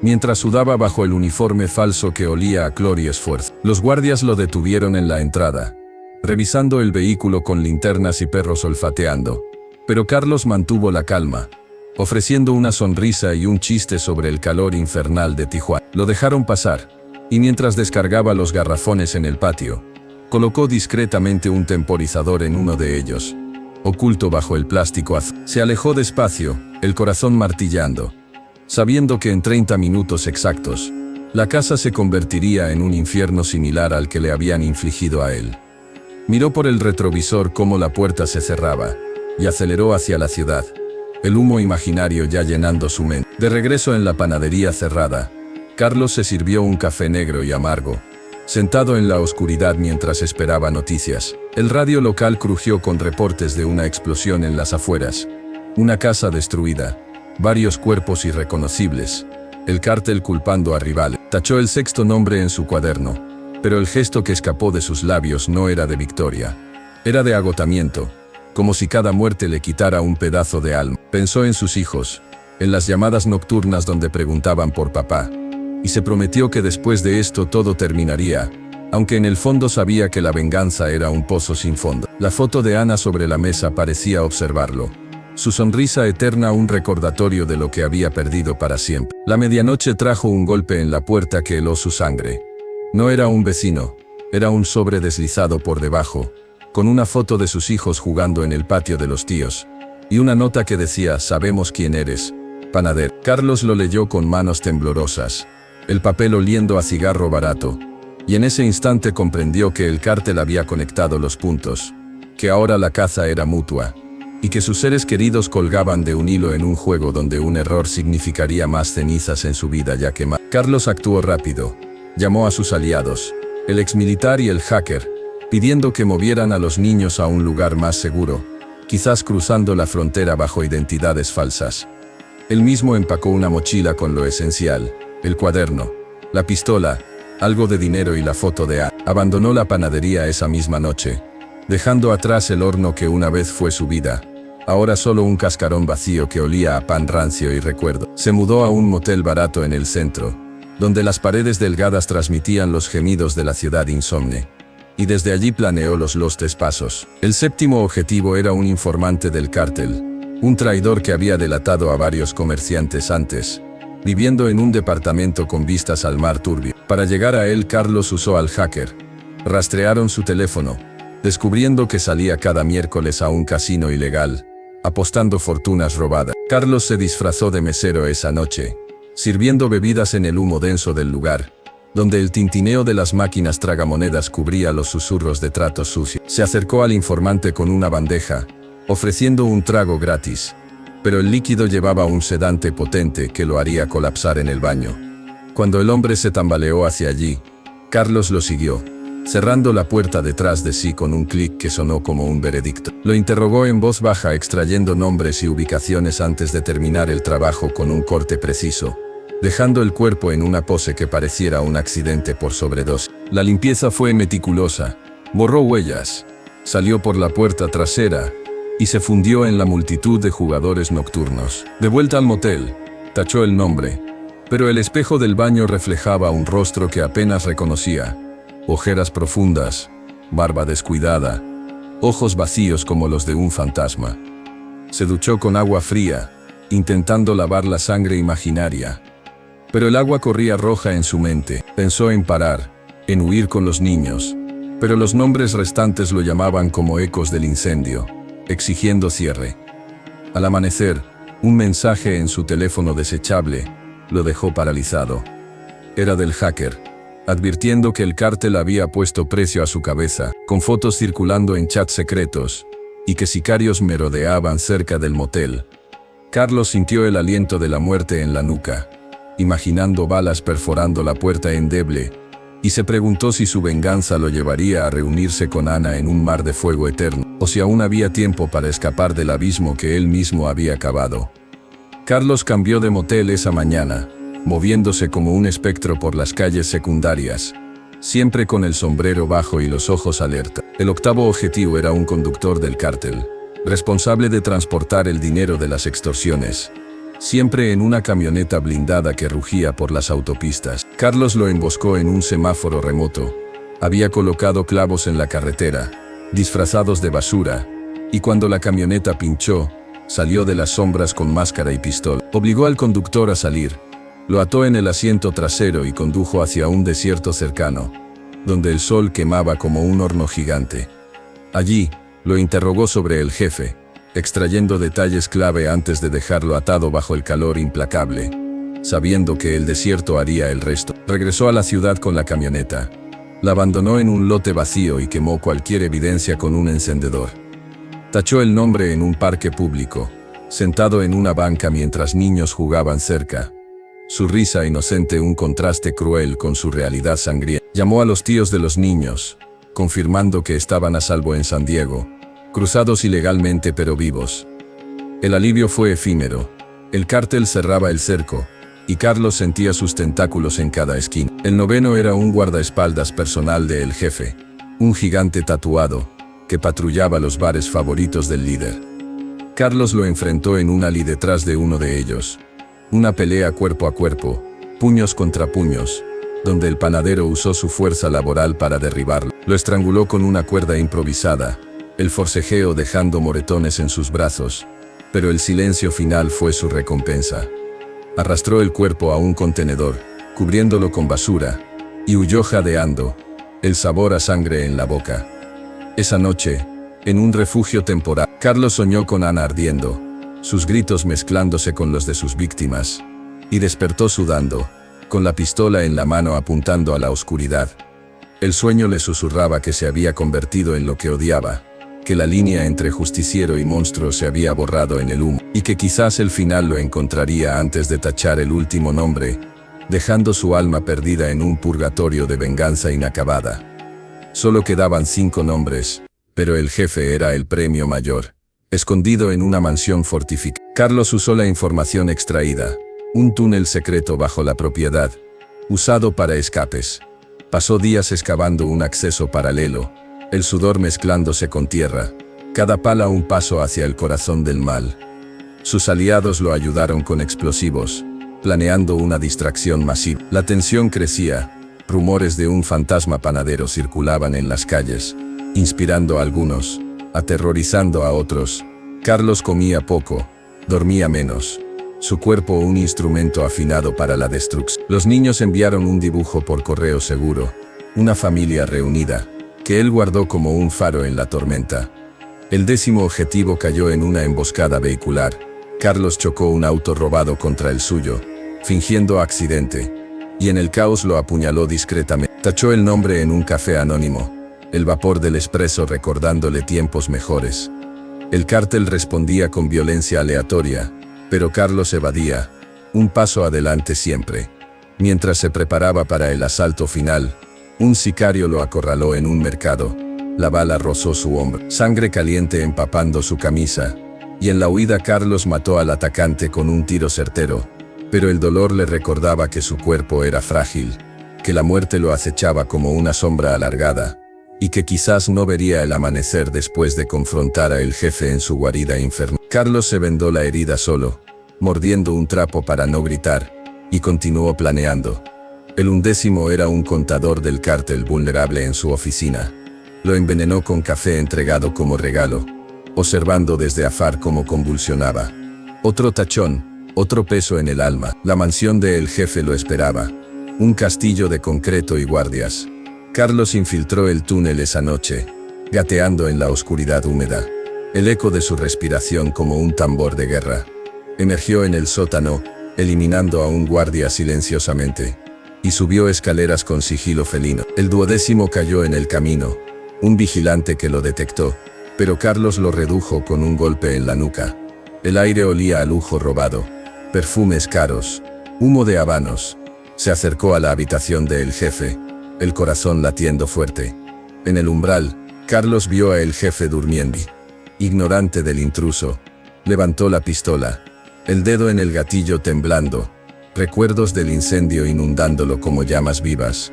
mientras sudaba bajo el uniforme falso que olía a cloro y esfuerzo. Los guardias lo detuvieron en la entrada, revisando el vehículo con linternas y perros olfateando. Pero Carlos mantuvo la calma, ofreciendo una sonrisa y un chiste sobre el calor infernal de Tijuana. Lo dejaron pasar, y mientras descargaba los garrafones en el patio, colocó discretamente un temporizador en uno de ellos, oculto bajo el plástico azul. Se alejó despacio, el corazón martillando, sabiendo que en 30 minutos exactos, la casa se convertiría en un infierno similar al que le habían infligido a él. Miró por el retrovisor cómo la puerta se cerraba, y aceleró hacia la ciudad, el humo imaginario ya llenando su mente. De regreso en la panadería cerrada, Carlos se sirvió un café negro y amargo, sentado en la oscuridad mientras esperaba noticias. El radio local crujió con reportes de una explosión en las afueras, una casa destruida, varios cuerpos irreconocibles, el cártel culpando a rivales. Tachó el sexto nombre en su cuaderno, pero el gesto que escapó de sus labios no era de victoria, era de agotamiento, como si cada muerte le quitara un pedazo de alma. Pensó en sus hijos, en las llamadas nocturnas donde preguntaban por papá, y se prometió que después de esto todo terminaría, aunque en el fondo sabía que la venganza era un pozo sin fondo. La foto de Ana sobre la mesa parecía observarlo, su sonrisa eterna un recordatorio de lo que había perdido para siempre. La medianoche trajo un golpe en la puerta que heló su sangre. No era un vecino, era un sobre deslizado por debajo, con una foto de sus hijos jugando en el patio de los tíos, y una nota que decía: «Sabemos quién eres, panadero». Carlos lo leyó con manos temblorosas, el papel oliendo a cigarro barato, y en ese instante comprendió que el cártel había conectado los puntos, que ahora la caza era mutua, y que sus seres queridos colgaban de un hilo en un juego donde un error significaría más cenizas en su vida ya quemada. Carlos actuó rápido. Llamó a sus aliados, el exmilitar y el hacker, pidiendo que movieran a los niños a un lugar más seguro, quizás cruzando la frontera bajo identidades falsas. Él mismo empacó una mochila con lo esencial, el cuaderno, la pistola, algo de dinero y la foto de Ana. Abandonó la panadería esa misma noche, dejando atrás el horno que una vez fue su vida, ahora solo un cascarón vacío que olía a pan rancio y recuerdo. Se mudó a un motel barato en el centro, donde las paredes delgadas transmitían los gemidos de la ciudad insomne, y desde allí planeó los lostes pasos. El séptimo objetivo era un informante del cártel, un traidor que había delatado a varios comerciantes antes, viviendo en un departamento con vistas al mar turbio. Para llegar a él, Carlos usó al hacker. Rastrearon su teléfono, descubriendo que salía cada miércoles a un casino ilegal, apostando fortunas robadas. Carlos se disfrazó de mesero esa noche, sirviendo bebidas en el humo denso del lugar, donde el tintineo de las máquinas tragamonedas cubría los susurros de tratos sucios. Se acercó al informante con una bandeja, ofreciendo un trago gratis, pero el líquido llevaba un sedante potente que lo haría colapsar en el baño. Cuando el hombre se tambaleó hacia allí, Carlos lo siguió, cerrando la puerta detrás de sí con un clic que sonó como un veredicto. Lo interrogó en voz baja, extrayendo nombres y ubicaciones antes de terminar el trabajo con un corte preciso, dejando el cuerpo en una pose que pareciera un accidente por sobredosis. La limpieza fue meticulosa, borró huellas, salió por la puerta trasera y se fundió en la multitud de jugadores nocturnos. De vuelta al motel, tachó el nombre, pero el espejo del baño reflejaba un rostro que apenas reconocía. Ojeras profundas, barba descuidada, ojos vacíos como los de un fantasma. Se duchó con agua fría, intentando lavar la sangre imaginaria. Pero el agua corría roja en su mente. Pensó en parar, en huir con los niños, pero los nombres restantes lo llamaban como ecos del incendio, exigiendo cierre. Al amanecer, un mensaje en su teléfono desechable lo dejó paralizado. Era del hacker, advirtiendo que el cártel había puesto precio a su cabeza, con fotos circulando en chats secretos, y que sicarios merodeaban cerca del motel. Carlos sintió el aliento de la muerte en la nuca, imaginando balas perforando la puerta endeble, y se preguntó si su venganza lo llevaría a reunirse con Ana en un mar de fuego eterno, o si aún había tiempo para escapar del abismo que él mismo había cavado. Carlos cambió de motel esa mañana, moviéndose como un espectro por las calles secundarias, siempre con el sombrero bajo y los ojos alerta. El octavo objetivo era un conductor del cártel, responsable de transportar el dinero de las extorsiones, siempre en una camioneta blindada que rugía por las autopistas. Carlos lo emboscó en un semáforo remoto. Había colocado clavos en la carretera, disfrazados de basura, y cuando la camioneta pinchó, salió de las sombras con máscara y pistola. Obligó al conductor a salir, lo ató en el asiento trasero y condujo hacia un desierto cercano, donde el sol quemaba como un horno gigante. Allí, lo interrogó sobre el jefe, extrayendo detalles clave antes de dejarlo atado bajo el calor implacable, sabiendo que el desierto haría el resto. Regresó a la ciudad con la camioneta. La abandonó en un lote vacío y quemó cualquier evidencia con un encendedor. Tachó el nombre en un parque público, sentado en una banca mientras niños jugaban cerca. Su risa inocente un contraste cruel con su realidad sangrienta. Llamó a los tíos de los niños, confirmando que estaban a salvo en San Diego, cruzados ilegalmente pero vivos. El alivio fue efímero. El cártel cerraba el cerco, y Carlos sentía sus tentáculos en cada esquina. El noveno era un guardaespaldas personal del jefe, un gigante tatuado, que patrullaba los bares favoritos del líder. Carlos lo enfrentó en un alley detrás de uno de ellos. Una pelea cuerpo a cuerpo, puños contra puños, donde el panadero usó su fuerza laboral para derribarlo. Lo estranguló con una cuerda improvisada, el forcejeo dejando moretones en sus brazos, pero el silencio final fue su recompensa. Arrastró el cuerpo a un contenedor, cubriéndolo con basura, y huyó jadeando, el sabor a sangre en la boca. Esa noche, en un refugio temporal, Carlos soñó con Ana ardiendo, sus gritos mezclándose con los de sus víctimas, y despertó sudando, con la pistola en la mano apuntando a la oscuridad. El sueño le susurraba que se había convertido en lo que odiaba, que la línea entre justiciero y monstruo se había borrado en el humo, y que quizás el final lo encontraría antes de tachar el último nombre, dejando su alma perdida en un purgatorio de venganza inacabada. Solo quedaban 5 nombres, pero el jefe era el premio mayor, escondido en una mansión fortificada. Carlos usó la información extraída, un túnel secreto bajo la propiedad, usado para escapes. Pasó días excavando un acceso paralelo, el sudor mezclándose con tierra, cada pala un paso hacia el corazón del mal. Sus aliados lo ayudaron con explosivos, planeando una distracción masiva. La tensión crecía, rumores de un fantasma panadero circulaban en las calles, inspirando a algunos, aterrorizando a otros. Carlos comía poco, dormía menos, su cuerpo un instrumento afinado para la destrucción. Los niños enviaron un dibujo por correo seguro, una familia reunida, que él guardó como un faro en la tormenta. El 10º objetivo cayó en una emboscada vehicular. Carlos chocó un auto robado contra el suyo, fingiendo accidente, y en el caos lo apuñaló discretamente. Tachó el nombre en un café anónimo, el vapor del espresso recordándole tiempos mejores. El cártel respondía con violencia aleatoria, Pero Carlos evadía, un paso adelante siempre. Mientras se preparaba para el asalto final, un sicario lo acorraló en un mercado. La bala rozó su hombro, sangre caliente empapando su camisa, y en la huida Carlos mató al atacante con un tiro certero. Pero el dolor le recordaba que su cuerpo era frágil, que la muerte lo acechaba como una sombra alargada, y que quizás no vería el amanecer después de confrontar a el jefe en su guarida infernal. Carlos se vendó la herida solo, mordiendo un trapo para no gritar, y continuó planeando. El 11º era un contador del cártel vulnerable en su oficina. Lo envenenó con café entregado como regalo, observando desde afar cómo convulsionaba. Otro tachón, otro peso en el alma. La mansión de el jefe lo esperaba. Un castillo de concreto y guardias. Carlos infiltró el túnel esa noche, gateando en la oscuridad húmeda. El eco de su respiración como un tambor de guerra. Emergió en el sótano, eliminando a un guardia silenciosamente, y subió escaleras con sigilo felino. El 12º cayó en el camino, un vigilante que lo detectó, pero Carlos lo redujo con un golpe en la nuca. El aire olía a lujo robado, perfumes caros, humo de habanos. Se acercó a la habitación del jefe, el corazón latiendo fuerte. En el umbral, Carlos vio a el jefe durmiendo. Ignorante del intruso, levantó la pistola, el dedo en el gatillo temblando, recuerdos del incendio inundándolo como llamas vivas,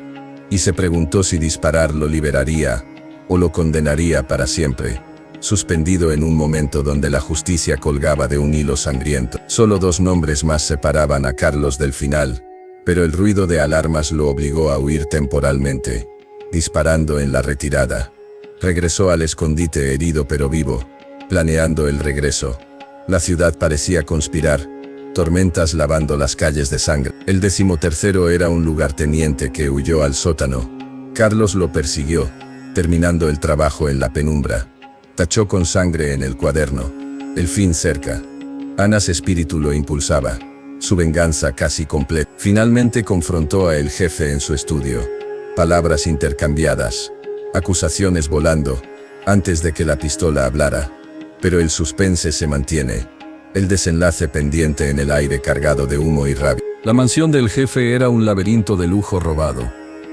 y se preguntó si disparar lo liberaría o lo condenaría para siempre, suspendido en un momento donde la justicia colgaba de un hilo sangriento. Solo 2 nombres más separaban a Carlos del final, pero el ruido de alarmas lo obligó a huir temporalmente, disparando en la retirada. Regresó al escondite herido pero vivo, planeando el regreso. La ciudad parecía conspirar, tormentas lavando las calles de sangre. El 13º era un lugarteniente que huyó al sótano. Carlos lo persiguió, terminando el trabajo en la penumbra. Tachó con sangre en el cuaderno. El fin cerca. Ana's espíritu lo impulsaba. Su venganza casi completa. Finalmente confrontó a el jefe en su estudio. Palabras intercambiadas. Acusaciones volando, antes de que la pistola hablara. Pero el suspense se mantiene. El desenlace pendiente en el aire cargado de humo y rabia. La mansión del jefe era un laberinto de lujo robado,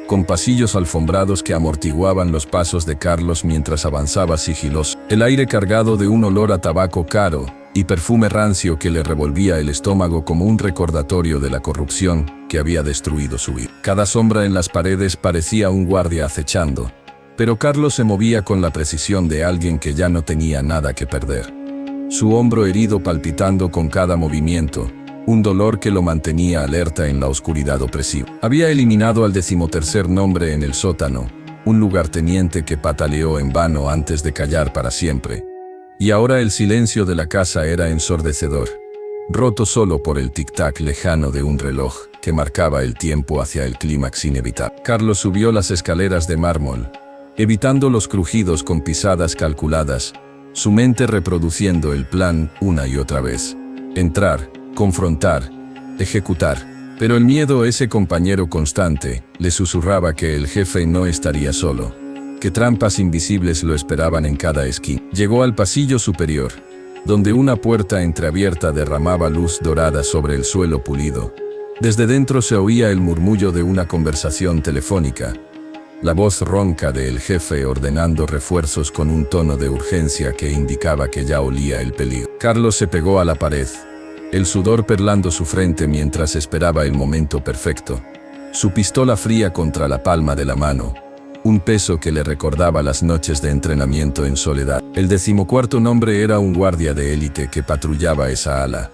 con pasillos alfombrados que amortiguaban los pasos de Carlos mientras avanzaba sigiloso. El aire cargado de un olor a tabaco caro y perfume rancio que le revolvía el estómago como un recordatorio de la corrupción que había destruido su vida. Cada sombra en las paredes parecía un guardia acechando, pero Carlos se movía con la precisión de alguien que ya no tenía nada que perder. Su hombro herido palpitando con cada movimiento, un dolor que lo mantenía alerta en la oscuridad opresiva. Había eliminado al 13º nombre en el sótano, un lugarteniente que pataleó en vano antes de callar para siempre. Y ahora el silencio de la casa era ensordecedor, roto solo por el tic-tac lejano de un reloj que marcaba el tiempo hacia el clímax inevitable. Carlos subió las escaleras de mármol, evitando los crujidos con pisadas calculadas, su mente reproduciendo el plan una y otra vez. Entrar, confrontar, ejecutar. Pero el miedo, ese compañero constante, le susurraba que el jefe no estaría solo, que trampas invisibles lo esperaban en cada esquina. Llegó al pasillo superior, donde una puerta entreabierta derramaba luz dorada sobre el suelo pulido. Desde dentro se oía el murmullo de una conversación telefónica, la voz ronca del jefe ordenando refuerzos con un tono de urgencia que indicaba que ya olía el peligro. Carlos se pegó a la pared, el sudor perlando su frente mientras esperaba el momento perfecto. Su pistola fría contra la palma de la mano, un peso que le recordaba las noches de entrenamiento en soledad. El 14º nombre era un guardia de élite que patrullaba esa ala,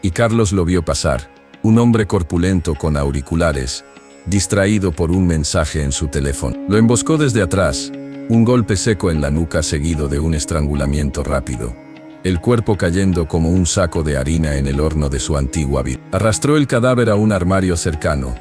y Carlos lo vio pasar, un hombre corpulento con auriculares, distraído por un mensaje en su teléfono. Lo emboscó desde atrás, un golpe seco en la nuca seguido de un estrangulamiento rápido, el cuerpo cayendo como un saco de harina en el horno de su antigua vida. Arrastró el cadáver a un armario cercano,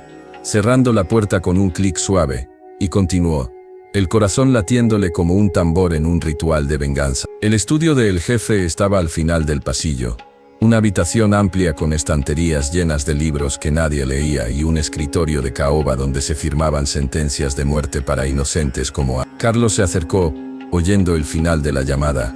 cerrando la puerta con un clic suave, y continuó, el corazón latiéndole como un tambor en un ritual de venganza. El estudio del jefe estaba al final del pasillo. Una habitación amplia con estanterías llenas de libros que nadie leía y un escritorio de caoba donde se firmaban sentencias de muerte para inocentes como a. Carlos se acercó, oyendo el final de la llamada.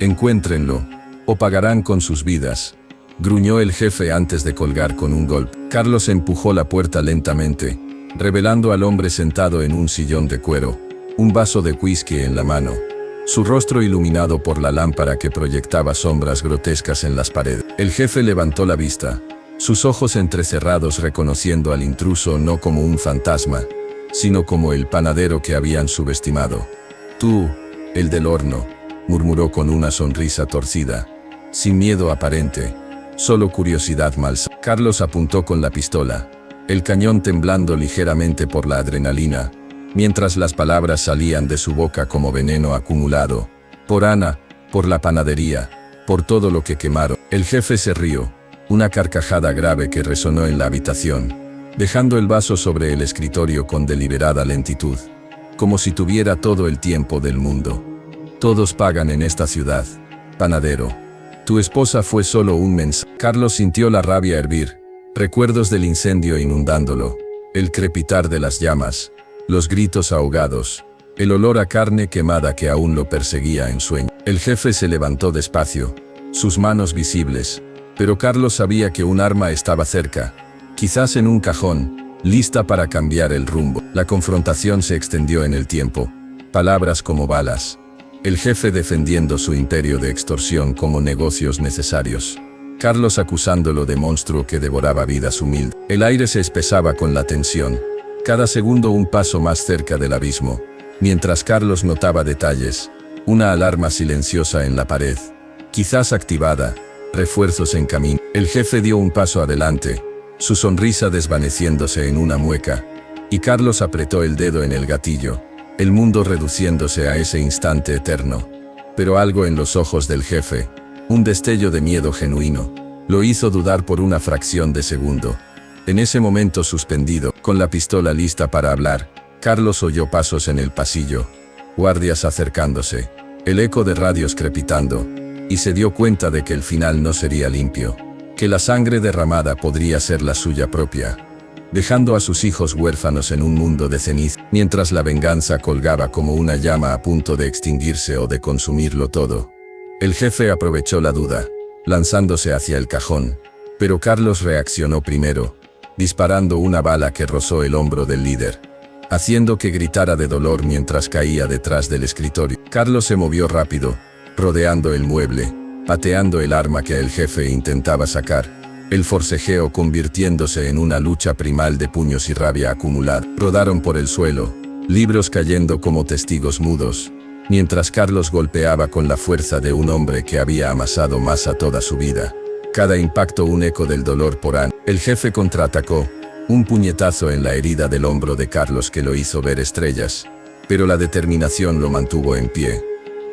Encuéntrenlo, o pagarán con sus vidas. gruñó el jefe antes de colgar con un golpe. Carlos empujó la puerta lentamente, revelando al hombre sentado en un sillón de cuero, un vaso de whisky en la mano, su rostro iluminado por la lámpara que proyectaba sombras grotescas en las paredes. El jefe levantó la vista, sus ojos entrecerrados reconociendo al intruso no como un fantasma, sino como el panadero que habían subestimado. «Tú, el del horno», murmuró con una sonrisa torcida, sin miedo aparente, solo curiosidad malsana. Carlos apuntó con la pistola, el cañón temblando ligeramente por la adrenalina, mientras las palabras salían de su boca como veneno acumulado. «Por Ana, por la panadería, por todo lo que quemaron». El jefe se rió, una carcajada grave que resonó en la habitación, dejando el vaso sobre el escritorio con deliberada lentitud, como si tuviera todo el tiempo del mundo. «Todos pagan en esta ciudad, panadero. Tu esposa fue solo un mensaje». Carlos sintió la rabia hervir, recuerdos del incendio inundándolo, el crepitar de las llamas, los gritos ahogados, el olor a carne quemada que aún lo perseguía en sueño. El jefe se levantó despacio, sus manos visibles, pero Carlos sabía que un arma estaba cerca, quizás en un cajón, lista para cambiar el rumbo. La confrontación se extendió en el tiempo, palabras como balas. El jefe defendiendo su imperio de extorsión como negocios necesarios. Carlos acusándolo de monstruo que devoraba vidas humildes. El aire se espesaba con la tensión, cada segundo un paso más cerca del abismo, mientras Carlos notaba detalles, una alarma silenciosa en la pared, quizás activada, refuerzos en camino. El jefe dio un paso adelante, su sonrisa desvaneciéndose en una mueca, y Carlos apretó el dedo en el gatillo, el mundo reduciéndose a ese instante eterno. Pero algo en los ojos del jefe, un destello de miedo genuino, lo hizo dudar por una fracción de segundo. En ese momento suspendido, con la pistola lista para hablar, Carlos oyó pasos en el pasillo, guardias acercándose, el eco de radios crepitando, y se dio cuenta de que el final no sería limpio, que la sangre derramada podría ser la suya propia, dejando a sus hijos huérfanos en un mundo de ceniza, mientras la venganza colgaba como una llama a punto de extinguirse o de consumirlo todo. El jefe aprovechó la duda, lanzándose hacia el cajón, pero Carlos reaccionó primero, disparando una bala que rozó el hombro del líder, haciendo que gritara de dolor mientras caía detrás del escritorio. Carlos se movió rápido, rodeando el mueble, pateando el arma que el jefe intentaba sacar, el forcejeo convirtiéndose en una lucha primal de puños y rabia acumulada. Rodaron por el suelo, libros cayendo como testigos mudos, mientras Carlos golpeaba con la fuerza de un hombre que había amasado masa toda su vida. Cada impacto un eco del dolor por Ana. El jefe contraatacó, un puñetazo en la herida del hombro de Carlos que lo hizo ver estrellas, pero la determinación lo mantuvo en pie.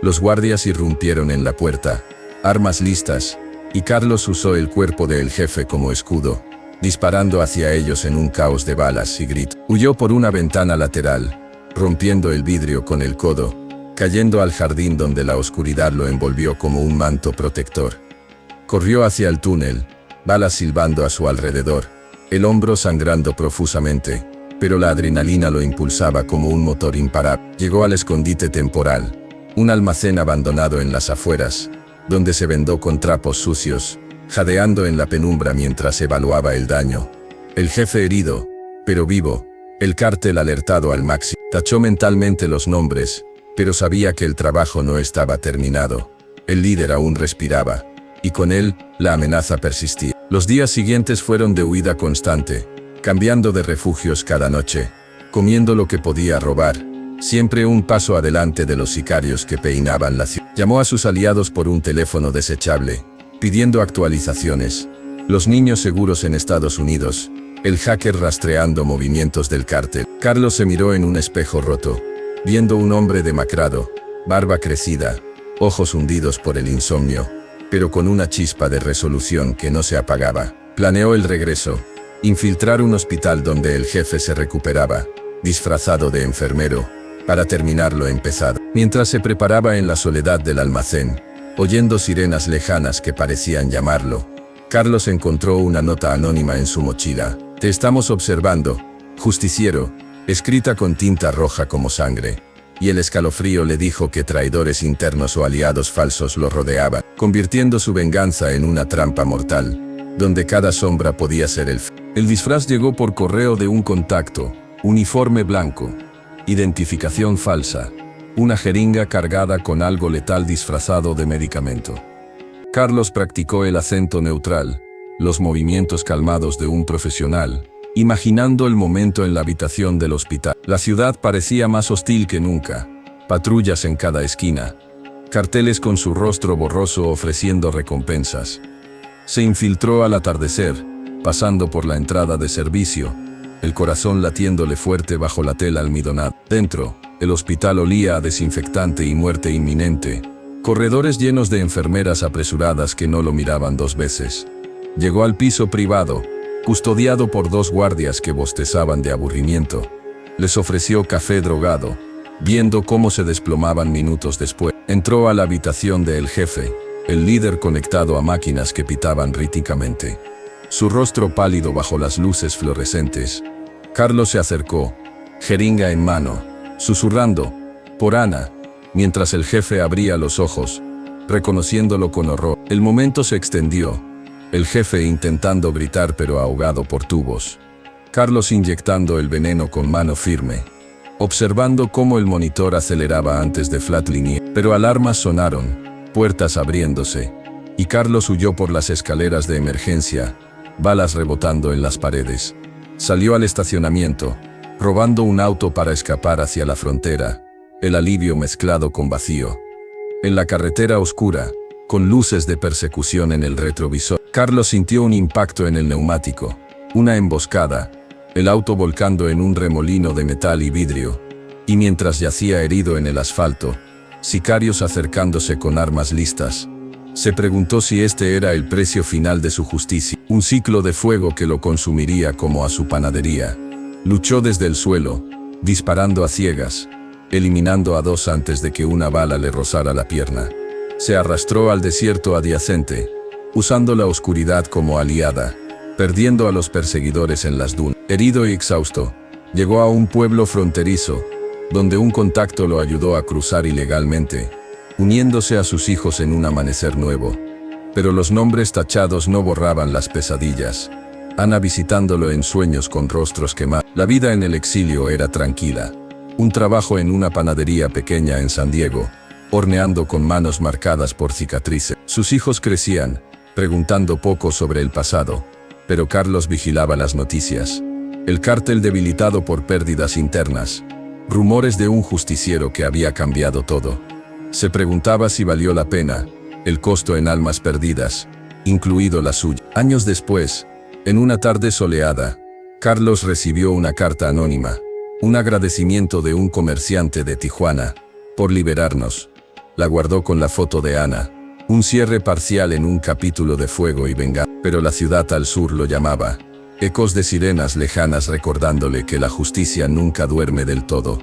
Los guardias irrumpieron en la puerta, armas listas, y Carlos usó el cuerpo del jefe como escudo, disparando hacia ellos en un caos de balas y gritos. Huyó por una ventana lateral, rompiendo el vidrio con el codo, cayendo al jardín donde la oscuridad lo envolvió como un manto protector. Corrió hacia el túnel, balas silbando a su alrededor, el hombro sangrando profusamente, pero la adrenalina lo impulsaba como un motor imparable. Llegó al escondite temporal, un almacén abandonado en las afueras, donde se vendó con trapos sucios, jadeando en la penumbra mientras evaluaba el daño. El jefe herido, pero vivo, el cártel alertado al máximo. Tachó mentalmente los nombres, pero sabía que el trabajo no estaba terminado. El líder aún respiraba, y con él, la amenaza persistía. Los días siguientes fueron de huida constante, cambiando de refugios cada noche, comiendo lo que podía robar, siempre un paso adelante de los sicarios que peinaban la ciudad. Llamó a sus aliados por un teléfono desechable, pidiendo actualizaciones. Los niños seguros en Estados Unidos, el hacker rastreando movimientos del cártel. Carlos se miró en un espejo roto, viendo un hombre demacrado, barba crecida, ojos hundidos por el insomnio, pero con una chispa de resolución que no se apagaba. Planeó el regreso, infiltrar un hospital donde el jefe se recuperaba, disfrazado de enfermero, para terminar lo empezado. Mientras se preparaba en la soledad del almacén, oyendo sirenas lejanas que parecían llamarlo, Carlos encontró una nota anónima en su mochila. «Te estamos observando, justiciero», escrita con tinta roja como sangre, y el escalofrío le dijo que traidores internos o aliados falsos lo rodeaban. convirtiendo su venganza en una trampa mortal, donde cada sombra podía ser el fin. El disfraz llegó por correo de un contacto, uniforme blanco, identificación falsa, una jeringa cargada con algo letal disfrazado de medicamento. Carlos practicó el acento neutral, los movimientos calmados de un profesional, imaginando el momento en la habitación del hospital. La ciudad parecía más hostil que nunca, patrullas en cada esquina, carteles con su rostro borroso ofreciendo recompensas. Se infiltró al atardecer, pasando por la entrada de servicio, el corazón latiéndole fuerte bajo la tela almidonada. Dentro, el hospital olía a desinfectante y muerte inminente, corredores llenos de enfermeras apresuradas que no lo miraban dos veces. Llegó al piso privado, custodiado por dos guardias que bostezaban de aburrimiento. Les ofreció café drogado, viendo cómo se desplomaban minutos después. Entró a la habitación del jefe, el líder conectado a máquinas que pitaban rítmicamente. Su rostro pálido bajo las luces fluorescentes. Carlos se acercó, jeringa en mano, susurrando, por Ana, mientras el jefe abría los ojos, reconociéndolo con horror. El momento se extendió, el jefe intentando gritar pero ahogado por tubos. Carlos inyectando el veneno con mano firme, observando cómo el monitor aceleraba antes de flatlinear. Pero alarmas sonaron, puertas abriéndose, y Carlos huyó por las escaleras de emergencia, balas rebotando en las paredes. Salió al estacionamiento, robando un auto para escapar hacia la frontera, el alivio mezclado con vacío. En la carretera oscura, con luces de persecución en el retrovisor, Carlos sintió un impacto en el neumático, una emboscada, el auto volcando en un remolino de metal y vidrio, y mientras yacía herido en el asfalto, sicarios acercándose con armas listas. Se preguntó si este era el precio final de su justicia, un ciclo de fuego que lo consumiría como a su panadería. Luchó desde el suelo, disparando a ciegas, eliminando a dos antes de que una bala le rozara la pierna. Se arrastró al desierto adyacente, usando la oscuridad como aliada, perdiendo a los perseguidores en las dunas. Herido y exhausto, llegó a un pueblo fronterizo, donde un contacto lo ayudó a cruzar ilegalmente, uniéndose a sus hijos en un amanecer nuevo. Pero los nombres tachados no borraban las pesadillas. Ana visitándolo en sueños con rostros quemados. La vida en el exilio era tranquila. Un trabajo en una panadería pequeña en San Diego, horneando con manos marcadas por cicatrices. Sus hijos crecían, preguntando poco sobre el pasado, pero Carlos vigilaba las noticias. El cártel debilitado por pérdidas internas, rumores de un justiciero que había cambiado todo. Se preguntaba si valió la pena, el costo en almas perdidas, incluido la suya. Años después, en una tarde soleada, Carlos recibió una carta anónima, un agradecimiento de un comerciante de Tijuana, por liberarnos. La guardó con la foto de Ana, un cierre parcial en un capítulo de Fuego y Venganza. Pero la ciudad al sur lo llamaba, ecos de sirenas lejanas recordándole que la justicia nunca duerme del todo.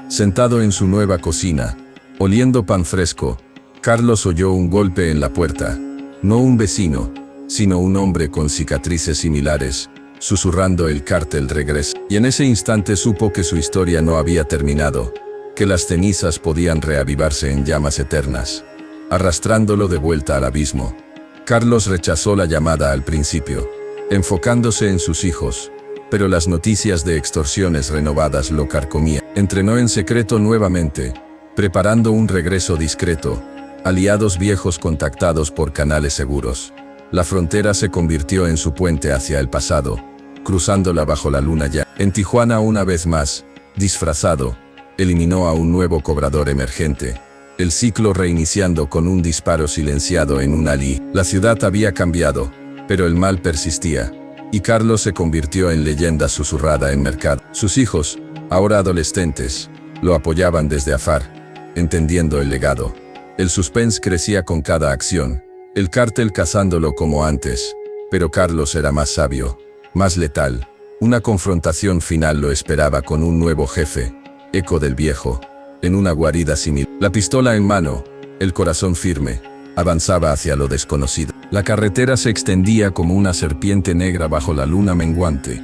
Sentado en su nueva cocina, oliendo pan fresco, Carlos oyó un golpe en la puerta. No un vecino, sino un hombre con cicatrices similares, susurrando el cártel regresa. Y en ese instante supo que su historia no había terminado, que las cenizas podían reavivarse en llamas eternas, arrastrándolo de vuelta al abismo. Carlos rechazó la llamada al principio, enfocándose en sus hijos, pero las noticias de extorsiones renovadas lo carcomían. Entrenó en secreto nuevamente, preparando un regreso discreto, aliados viejos contactados por canales seguros. La frontera se convirtió en su puente hacia el pasado, cruzándola bajo la luna ya. En Tijuana una vez más, disfrazado, eliminó a un nuevo cobrador emergente, el ciclo reiniciando con un disparo silenciado en un alí. La ciudad había cambiado, pero el mal persistía, y Carlos se convirtió en leyenda susurrada en mercado. Sus hijos, ahora adolescentes, lo apoyaban desde afar, entendiendo el legado. El suspense crecía con cada acción, el cártel cazándolo como antes, pero Carlos era más sabio, más letal. Una confrontación final lo esperaba con un nuevo jefe, eco del viejo, en una guarida similar. La pistola en mano, el corazón firme, avanzaba hacia lo desconocido. La carretera se extendía como una serpiente negra bajo la luna menguante,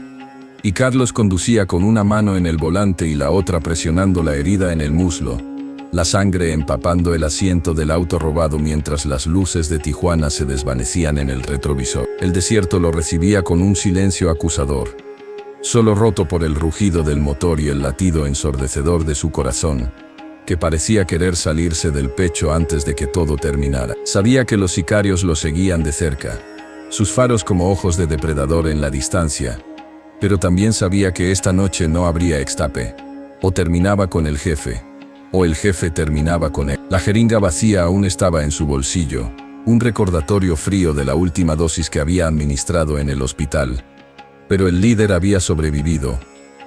y Carlos conducía con una mano en el volante y la otra presionando la herida en el muslo, la sangre empapando el asiento del auto robado mientras las luces de Tijuana se desvanecían en el retrovisor. El desierto lo recibía con un silencio acusador, solo roto por el rugido del motor y el latido ensordecedor de su corazón, que parecía querer salirse del pecho antes de que todo terminara. Sabía que los sicarios lo seguían de cerca, sus faros como ojos de depredador en la distancia, pero también sabía que esta noche no habría escape. O terminaba con el jefe, o el jefe terminaba con él. La jeringa vacía aún estaba en su bolsillo, un recordatorio frío de la última dosis que había administrado en el hospital. Pero el líder había sobrevivido,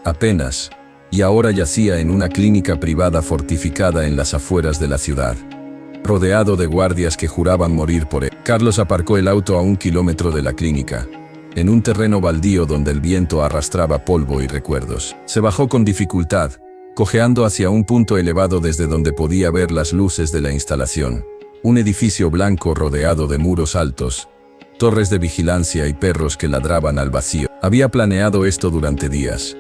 apenas, y ahora yacía en una clínica privada fortificada en las afueras de la ciudad, rodeado de guardias que juraban morir por él. Carlos aparcó el auto a 1 kilómetro de la clínica, en un terreno baldío donde el viento arrastraba polvo y recuerdos. Se bajó con dificultad, cojeando hacia un punto elevado desde donde podía ver las luces de la instalación. Un edificio blanco rodeado de muros altos, torres de vigilancia y perros que ladraban al vacío. Había planeado esto durante días.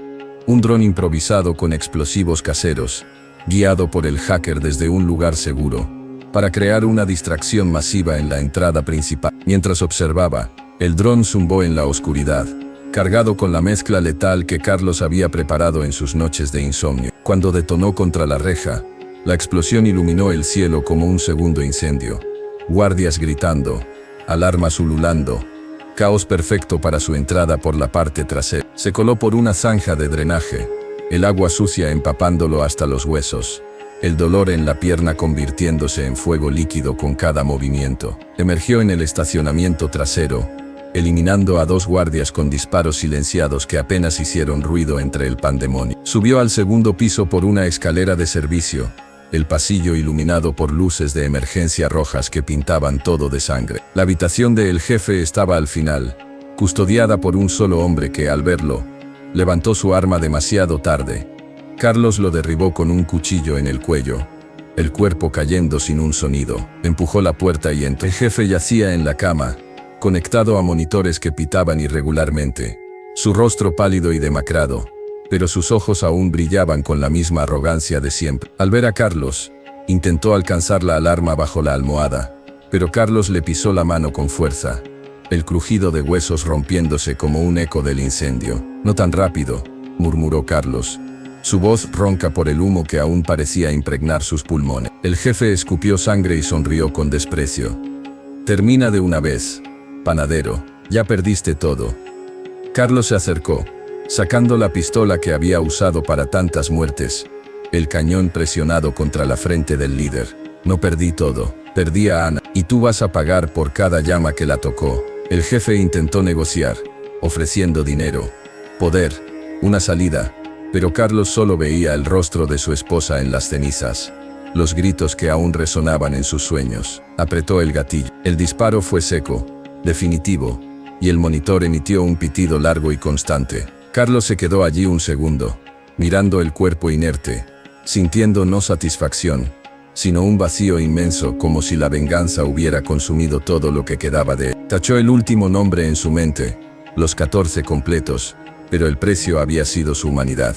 Un dron improvisado con explosivos caseros, guiado por el hacker desde un lugar seguro, para crear una distracción masiva en la entrada principal. Mientras observaba, el dron zumbó en la oscuridad, cargado con la mezcla letal que Carlos había preparado en sus noches de insomnio. Cuando detonó contra la reja, la explosión iluminó el cielo como un segundo incendio. Guardias gritando, alarmas ululando, caos perfecto para su entrada por la parte trasera. Se coló por una zanja de drenaje, el agua sucia empapándolo hasta los huesos, el dolor en la pierna convirtiéndose en fuego líquido con cada movimiento. Emergió en el estacionamiento trasero, eliminando a 2 guardias con disparos silenciados que apenas hicieron ruido entre el pandemonio. Subió al segundo piso por una escalera de servicio, el pasillo iluminado por luces de emergencia rojas que pintaban todo de sangre. La habitación del jefe estaba al final, custodiada por un solo hombre que, al verlo, levantó su arma demasiado tarde. Carlos lo derribó con un cuchillo en el cuello, el cuerpo cayendo sin un sonido. Empujó la puerta y entró. El jefe yacía en la cama, conectado a monitores que pitaban irregularmente, su rostro pálido y demacrado, pero sus ojos aún brillaban con la misma arrogancia de siempre. Al ver a Carlos, intentó alcanzar la alarma bajo la almohada, pero Carlos le pisó la mano con fuerza, el crujido de huesos rompiéndose como un eco del incendio. «No tan rápido», murmuró Carlos, su voz ronca por el humo que aún parecía impregnar sus pulmones. El jefe escupió sangre y sonrió con desprecio. «Termina de una vez, panadero, ya perdiste todo». Carlos se acercó, sacando la pistola que había usado para tantas muertes, el cañón presionado contra la frente del líder. «No perdí todo, perdí a Ana, y tú vas a pagar por cada llama que la tocó». El jefe intentó negociar, ofreciendo dinero, poder, una salida, pero Carlos solo veía el rostro de su esposa en las cenizas, los gritos que aún resonaban en sus sueños. Apretó el gatillo. El disparo fue seco, definitivo, y el monitor emitió un pitido largo y constante. Carlos se quedó allí un segundo, mirando el cuerpo inerte, sintiendo no satisfacción, sino un vacío inmenso, como si la venganza hubiera consumido todo lo que quedaba de él. Tachó el último nombre en su mente, los 14 completos, pero el precio había sido su humanidad.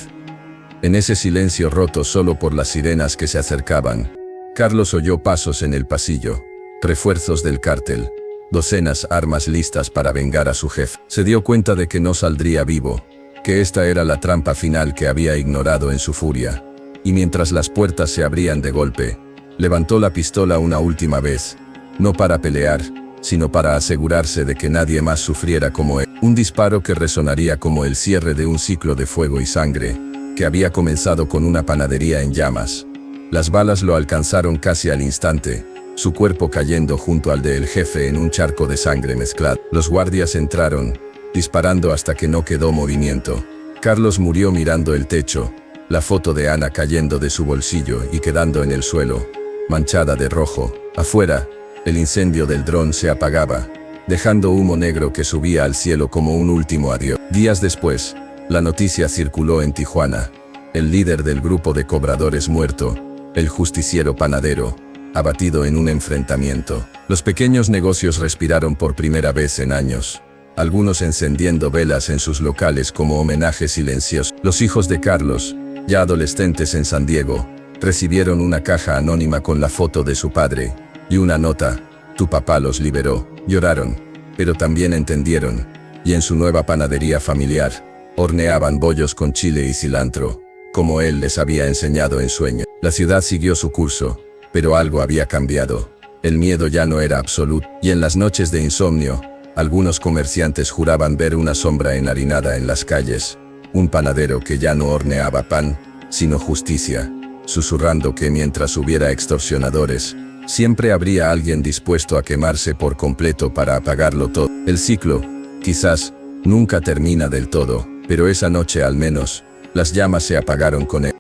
En ese silencio roto solo por las sirenas que se acercaban, Carlos oyó pasos en el pasillo, refuerzos del cártel, docenas armas listas para vengar a su jefe. Se dio cuenta de que no saldría vivo, que esta era la trampa final que había ignorado en su furia, y mientras las puertas se abrían de golpe, levantó la pistola una última vez, no para pelear, sino para asegurarse de que nadie más sufriera como él. Un disparo que resonaría como el cierre de un ciclo de fuego y sangre, que había comenzado con una panadería en llamas. Las balas lo alcanzaron casi al instante, su cuerpo cayendo junto al del jefe en un charco de sangre mezclada. Los guardias entraron, disparando hasta que no quedó movimiento. Carlos murió mirando el techo, la foto de Ana cayendo de su bolsillo y quedando en el suelo, manchada de rojo. Afuera, el incendio del dron se apagaba, dejando humo negro que subía al cielo como un último adiós. Días después, la noticia circuló en Tijuana. El líder del grupo de cobradores muerto, el justiciero panadero, abatido en un enfrentamiento. Los pequeños negocios respiraron por primera vez en años, algunos encendiendo velas en sus locales como homenaje silencioso. Los hijos de Carlos, ya adolescentes en San Diego, Recibieron una caja anónima con la foto de su padre y una nota: tu papá los liberó. Lloraron, pero también entendieron, y en su nueva panadería familiar, horneaban bollos con chile y cilantro, como él les había enseñado en sueño. La ciudad siguió su curso, pero algo había cambiado. El miedo ya no era absoluto, y en las noches de insomnio, algunos comerciantes juraban ver una sombra enharinada en las calles, un panadero que ya no horneaba pan, sino justicia, susurrando que mientras hubiera extorsionadores, siempre habría alguien dispuesto a quemarse por completo para apagarlo todo. El ciclo, quizás, nunca termina del todo, pero esa noche al menos, las llamas se apagaron con él.